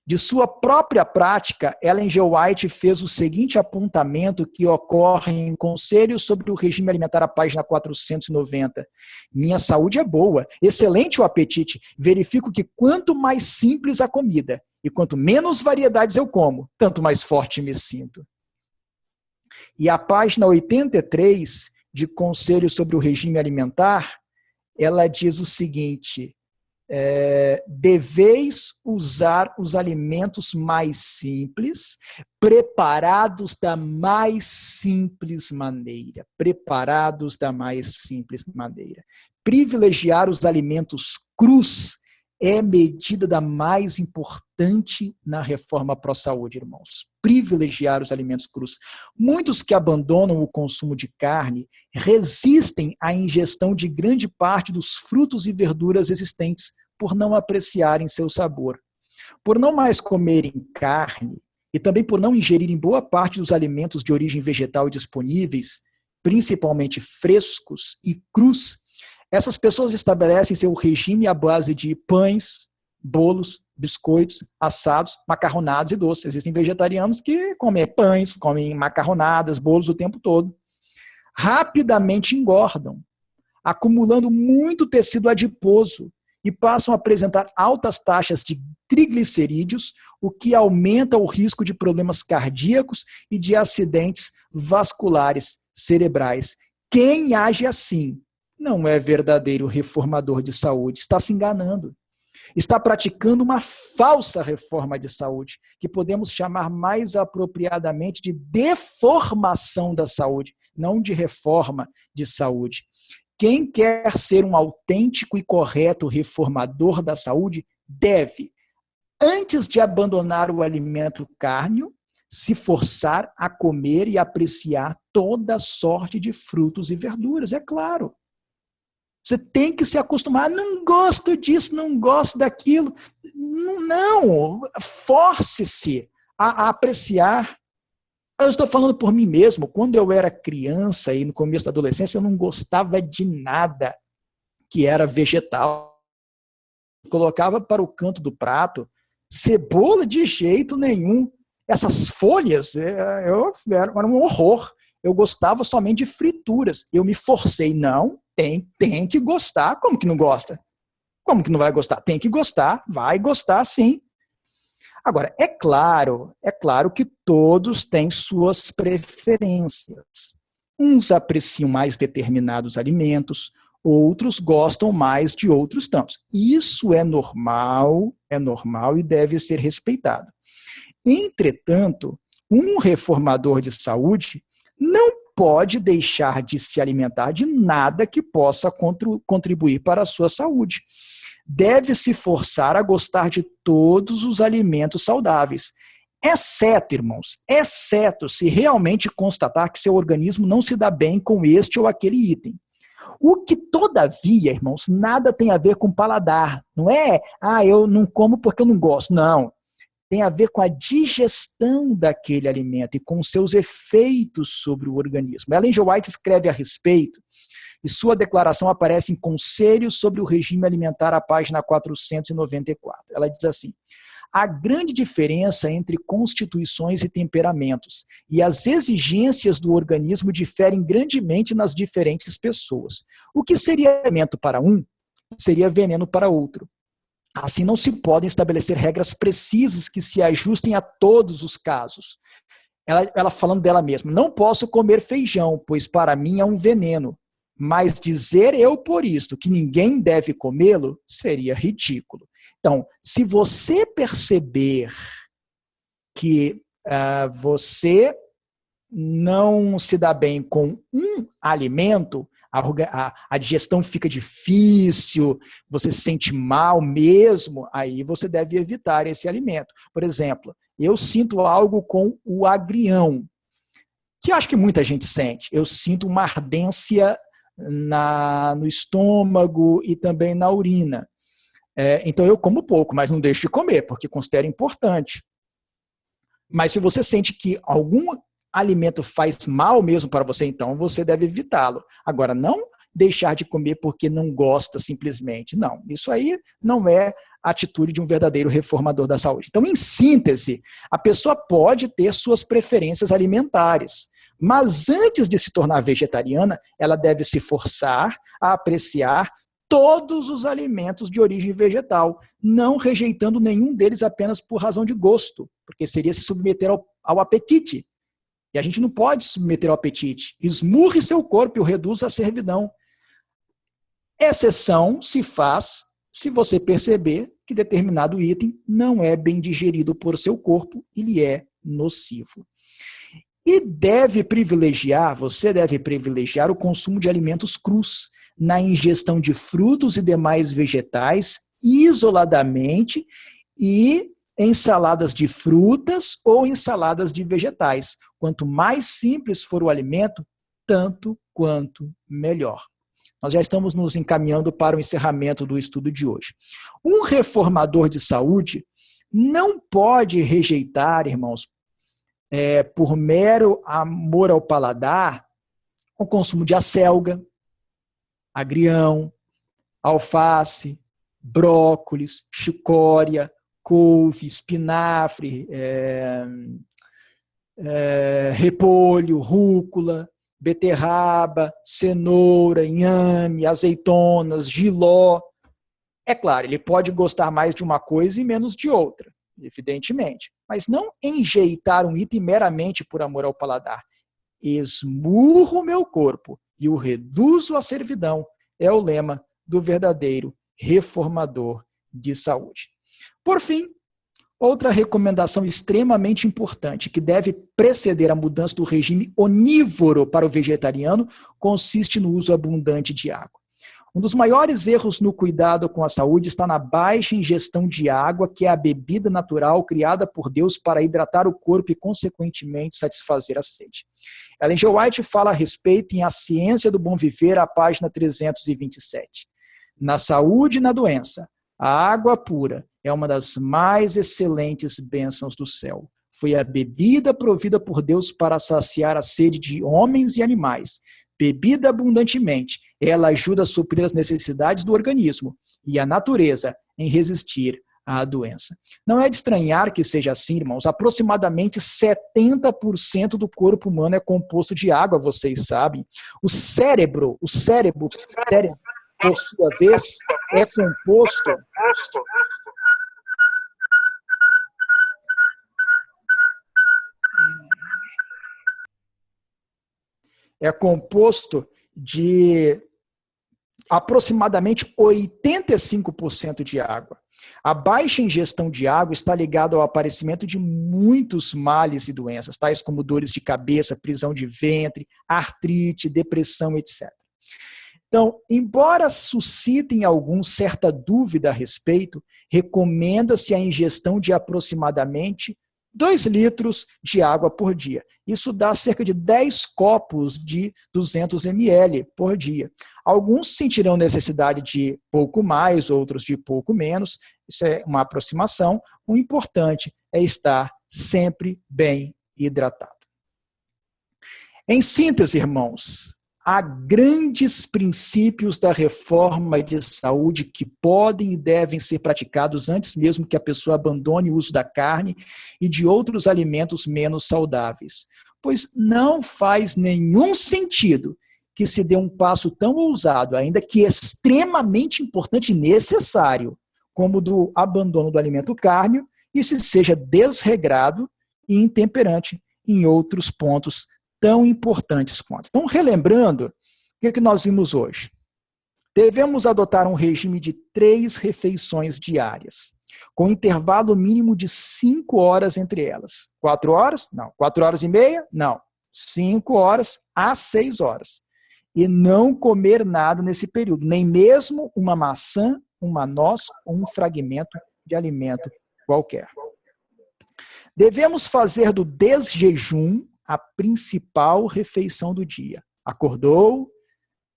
De sua própria prática, Ellen G. White fez o seguinte apontamento que ocorre em Conselhos sobre o Regime Alimentar, à página 490. Minha saúde é boa, excelente o apetite. Verifico que quanto mais simples a comida e quanto menos variedades eu como, tanto mais forte me sinto. E a página 83 de Conselhos sobre o Regime Alimentar, ela diz o seguinte: deveis usar os alimentos mais simples, preparados da mais simples maneira. Preparados da mais simples maneira. Privilegiar os alimentos crus é medida da mais importante na reforma pró-saúde, irmãos. Privilegiar os alimentos crus. Muitos que abandonam o consumo de carne resistem à ingestão de grande parte dos frutos e verduras existentes por não apreciarem seu sabor. Por não mais comerem carne e também por não ingerirem boa parte dos alimentos de origem vegetal disponíveis, principalmente frescos e crus, essas pessoas estabelecem seu regime à base de pães, bolos, biscoitos, assados, macarronadas e doces. Existem vegetarianos que comem pães, comem macarronadas, bolos o tempo todo. Rapidamente engordam, acumulando muito tecido adiposo e passam a apresentar altas taxas de triglicerídeos, o que aumenta o risco de problemas cardíacos e de acidentes vasculares cerebrais. Quem age assim não é verdadeiro reformador de saúde, está se enganando. Está praticando uma falsa reforma de saúde, que podemos chamar mais apropriadamente de deformação da saúde, não de reforma de saúde. Quem quer ser um autêntico e correto reformador da saúde deve, antes de abandonar o alimento cárneo, se forçar a comer e apreciar toda sorte de frutos e verduras, é claro. Você tem que se acostumar. Não gosto disso, não gosto daquilo. Não, force-se a apreciar. Eu estou falando por mim mesmo. Quando eu era criança e no começo da adolescência, eu não gostava de nada que era vegetal. Colocava para o canto do prato cebola de jeito nenhum. Essas folhas era um horror. Eu gostava somente de frituras. Eu me forcei, não. Tem que gostar. Como que não gosta? Como que não vai gostar? Tem que gostar, vai gostar sim. Agora, é claro que todos têm suas preferências. Uns apreciam mais determinados alimentos, outros gostam mais de outros tantos. Isso é normal e deve ser respeitado. Entretanto, um reformador de saúde não pode deixar de se alimentar de nada que possa contribuir para a sua saúde. Deve se forçar a gostar de todos os alimentos saudáveis, exceto se realmente constatar que seu organismo não se dá bem com este ou aquele item. O que, todavia, irmãos, nada tem a ver com paladar. Não é, eu não como porque eu não gosto. Não. Tem a ver com a digestão daquele alimento e com seus efeitos sobre o organismo. Ellen G. White escreve a respeito, e sua declaração aparece em Conselhos sobre o Regime Alimentar, à página 494. Ela diz assim: há grande diferença entre constituições e temperamentos, e as exigências do organismo diferem grandemente nas diferentes pessoas. O que seria alimento para um, seria veneno para outro. Assim, não se podem estabelecer regras precisas que se ajustem a todos os casos. Ela falando dela mesma, não posso comer feijão, pois para mim é um veneno. Mas dizer eu por isto que ninguém deve comê-lo seria ridículo. Então, se você perceber que você não se dá bem com um alimento, a digestão fica difícil, você se sente mal mesmo, aí você deve evitar esse alimento. Por exemplo, eu sinto algo com o agrião, que eu acho que muita gente sente. Eu sinto uma ardência no estômago e também na urina. Então eu como pouco, mas não deixo de comer, porque considero importante. Mas se você sente que algum alimento faz mal mesmo para você, então você deve evitá-lo. Agora, não deixar de comer porque não gosta simplesmente. Não, isso aí não é a atitude de um verdadeiro reformador da saúde. Então, em síntese, a pessoa pode ter suas preferências alimentares, mas antes de se tornar vegetariana, ela deve se forçar a apreciar todos os alimentos de origem vegetal, não rejeitando nenhum deles apenas por razão de gosto, porque seria se submeter ao apetite. E a gente não pode submeter ao apetite. Esmurre seu corpo e o reduz à servidão. Exceção se faz se você perceber que determinado item não é bem digerido por seu corpo e lhe é nocivo. E você deve privilegiar o consumo de alimentos crus, na ingestão de frutos e demais vegetais isoladamente e em saladas de frutas ou em saladas de vegetais. Quanto mais simples for o alimento, tanto quanto melhor. Nós já estamos nos encaminhando para o encerramento do estudo de hoje. Um reformador de saúde não pode rejeitar, irmãos, por mero amor ao paladar, o consumo de acelga, agrião, alface, brócolis, chicória, couve, espinafre, repolho, rúcula, beterraba, cenoura, inhame, azeitonas, jiló. É claro, ele pode gostar mais de uma coisa e menos de outra, evidentemente, mas não enjeitar um item meramente por amor ao paladar. Esmurro o meu corpo e o reduzo à servidão, é o lema do verdadeiro reformador de saúde. Por fim, outra recomendação extremamente importante que deve preceder a mudança do regime onívoro para o vegetariano consiste no uso abundante de água. Um dos maiores erros no cuidado com a saúde está na baixa ingestão de água, que é a bebida natural criada por Deus para hidratar o corpo e, consequentemente, satisfazer a sede. Ellen G. White fala a respeito em A Ciência do Bom Viver, a página 327. Na saúde e na doença, a água pura é uma das mais excelentes bênçãos do céu. Foi a bebida provida por Deus para saciar a sede de homens e animais. Bebida abundantemente, ela ajuda a suprir as necessidades do organismo e a natureza em resistir à doença. Não é de estranhar que seja assim, irmãos. Aproximadamente 70% do corpo humano é composto de água, vocês sabem. O cérebro, por sua vez, é composto de aproximadamente 85% de água. A baixa ingestão de água está ligada ao aparecimento de muitos males e doenças, tais como dores de cabeça, prisão de ventre, artrite, depressão, etc. Então, embora suscitem alguns certa dúvida a respeito, recomenda-se a ingestão de aproximadamente 2 litros de água por dia. Isso dá cerca de 10 copos de 200 ml por dia. Alguns sentirão necessidade de pouco mais, outros de pouco menos. Isso é uma aproximação. O importante é estar sempre bem hidratado. Em síntese, irmãos, há grandes princípios da reforma de saúde que podem e devem ser praticados antes mesmo que a pessoa abandone o uso da carne e de outros alimentos menos saudáveis. Pois não faz nenhum sentido que se dê um passo tão ousado, ainda que extremamente importante e necessário, como o do abandono do alimento cárneo, e se seja desregrado e intemperante em outros pontos tão importantes quanto. Então, relembrando, o que nós vimos hoje? Devemos adotar um regime de 3 refeições diárias, com intervalo mínimo de 5 horas entre elas. 4 horas? Não. 4 horas e meia? Não. 5 horas a 6 horas. E não comer nada nesse período, nem mesmo uma maçã, uma noz ou um fragmento de alimento qualquer. Devemos fazer do desjejum a principal refeição do dia. Acordou,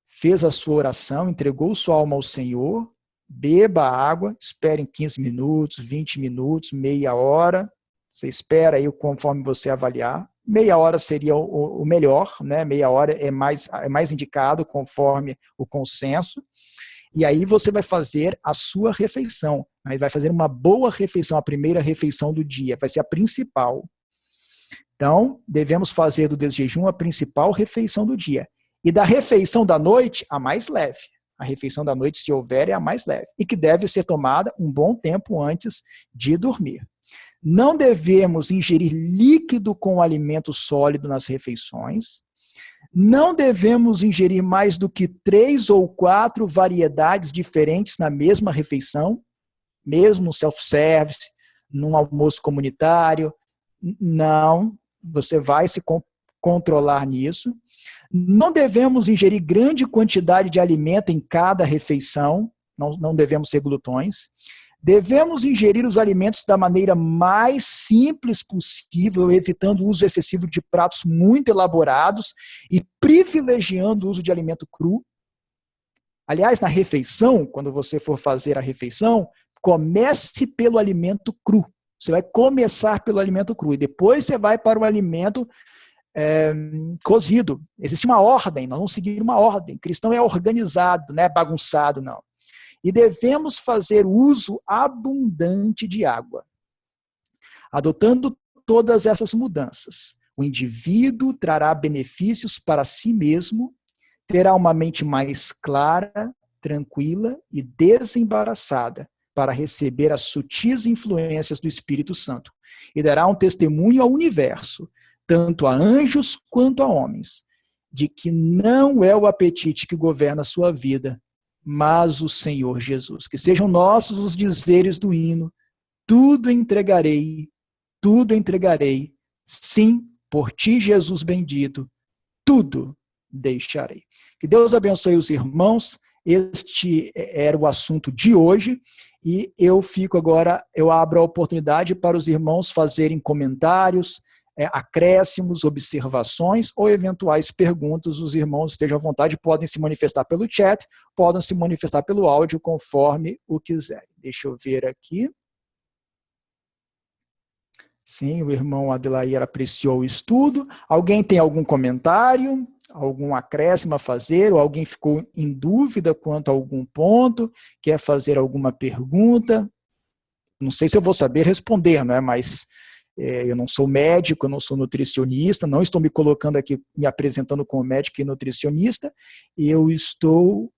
fez a sua oração, entregou sua alma ao Senhor, beba água, espere em 15 minutos, 20 minutos, meia hora. Você espera aí conforme você avaliar. Meia hora seria o melhor, né? Meia hora é mais indicado conforme o consenso. E aí você vai fazer a sua refeição. Aí vai fazer uma boa refeição, a primeira refeição do dia, vai ser a principal. Então, devemos fazer do desjejum a principal refeição do dia. E da refeição da noite, a mais leve. A refeição da noite, se houver, é a mais leve. E que deve ser tomada um bom tempo antes de dormir. Não devemos ingerir líquido com alimento sólido nas refeições. Não devemos ingerir mais do que 3 ou 4 variedades diferentes na mesma refeição, mesmo no self-service, num almoço comunitário. Não, você vai se controlar nisso. Não devemos ingerir grande quantidade de alimento em cada refeição, não devemos ser glutões. Devemos ingerir os alimentos da maneira mais simples possível, evitando o uso excessivo de pratos muito elaborados e privilegiando o uso de alimento cru. Aliás, na refeição, quando você for fazer a refeição, comece pelo alimento cru. Você vai começar pelo alimento cru e depois você vai para o alimento cozido. Existe uma ordem, nós vamos seguir uma ordem. Cristão é organizado, não é bagunçado, não. E devemos fazer uso abundante de água. Adotando todas essas mudanças, o indivíduo trará benefícios para si mesmo, terá uma mente mais clara, tranquila e desembaraçada para receber as sutis influências do Espírito Santo e dará um testemunho ao universo, tanto a anjos quanto a homens, de que não é o apetite que governa a sua vida, mas o Senhor Jesus. Que sejam nossos os dizeres do hino: tudo entregarei, sim, por ti, Jesus bendito, tudo deixarei. Que Deus abençoe os irmãos. Este era o assunto de hoje e eu abro a oportunidade para os irmãos fazerem comentários, acréscimos, observações ou eventuais perguntas. Os irmãos estejam à vontade, podem se manifestar pelo chat, podem se manifestar pelo áudio, conforme o quiserem. Deixa eu ver aqui. Sim, o irmão Adelair apreciou o estudo. Alguém tem algum comentário, algum acréscimo a fazer, ou alguém ficou em dúvida quanto a algum ponto, quer fazer alguma pergunta? Não sei se eu vou saber responder, não é? Mas eu não sou médico, eu não sou nutricionista, não estou me colocando aqui, me apresentando como médico e nutricionista, eu estou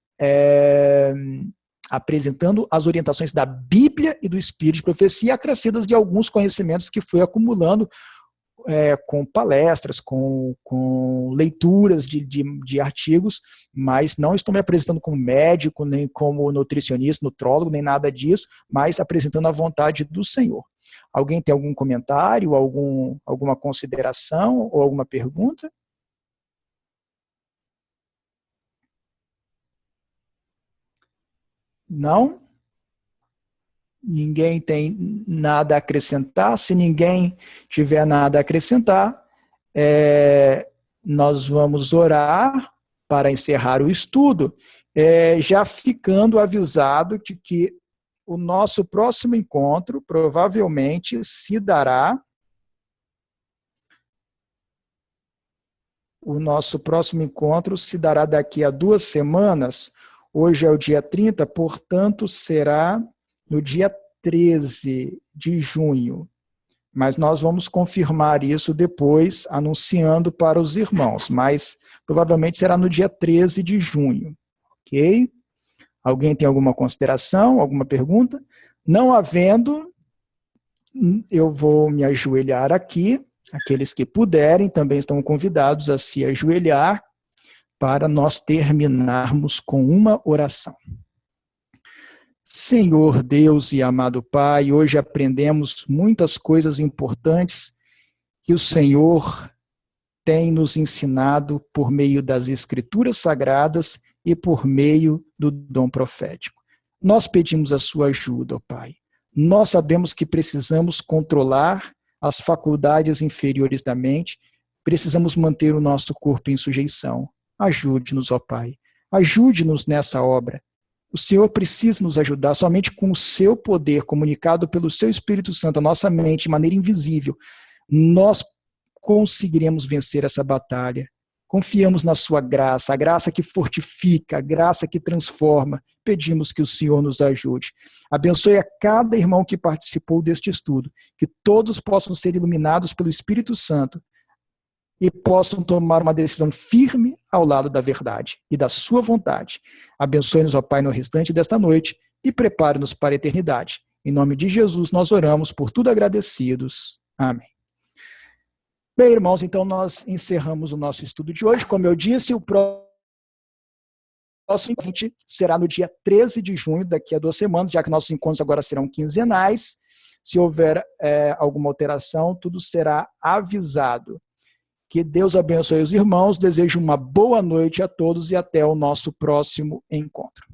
apresentando as orientações da Bíblia e do Espírito de Profecia, acrescidas de alguns conhecimentos que fui acumulando com palestras, com leituras de artigos, mas não estou me apresentando como médico, nem como nutricionista, nutrólogo, nem nada disso, mas apresentando a vontade do Senhor. Alguém tem algum comentário, alguma consideração ou alguma pergunta? Não? Ninguém tem nada a acrescentar. Se ninguém tiver nada a acrescentar, nós vamos orar para encerrar o estudo, já ficando avisado de que o nosso próximo encontro provavelmente se dará o nosso próximo encontro se dará daqui a 2 semanas. Hoje é o dia 30, portanto, será no dia 13 de junho. Mas nós vamos confirmar isso depois, anunciando para os irmãos. Mas provavelmente será no dia 13 de junho. Ok? Alguém tem alguma consideração, alguma pergunta? Não havendo, eu vou me ajoelhar aqui. Aqueles que puderem também estão convidados a se ajoelhar para nós terminarmos com uma oração. Senhor Deus e amado Pai, hoje aprendemos muitas coisas importantes que o Senhor tem nos ensinado por meio das Escrituras Sagradas e por meio do dom profético. Nós pedimos a sua ajuda, ó Pai. Nós sabemos que precisamos controlar as faculdades inferiores da mente, precisamos manter o nosso corpo em sujeição. Ajude-nos, ó Pai. Ajude-nos nessa obra. O Senhor precisa nos ajudar somente com o seu poder, comunicado pelo seu Espírito Santo, a nossa mente de maneira invisível. Nós conseguiremos vencer essa batalha. Confiamos na sua graça, a graça que fortifica, a graça que transforma. Pedimos que o Senhor nos ajude. Abençoe a cada irmão que participou deste estudo, que todos possam ser iluminados pelo Espírito Santo e possam tomar uma decisão firme ao lado da verdade e da sua vontade. Abençoe-nos, ó Pai, no restante desta noite e prepare-nos para a eternidade. Em nome de Jesus nós oramos, por tudo agradecidos. Amém. Bem, irmãos, então nós encerramos o nosso estudo de hoje. Como eu disse, o próximo encontro será no dia 13 de junho, daqui a 2 semanas, já que nossos encontros agora serão quinzenais. Se houver alguma alteração, tudo será avisado. Que Deus abençoe os irmãos, desejo uma boa noite a todos e até o nosso próximo encontro.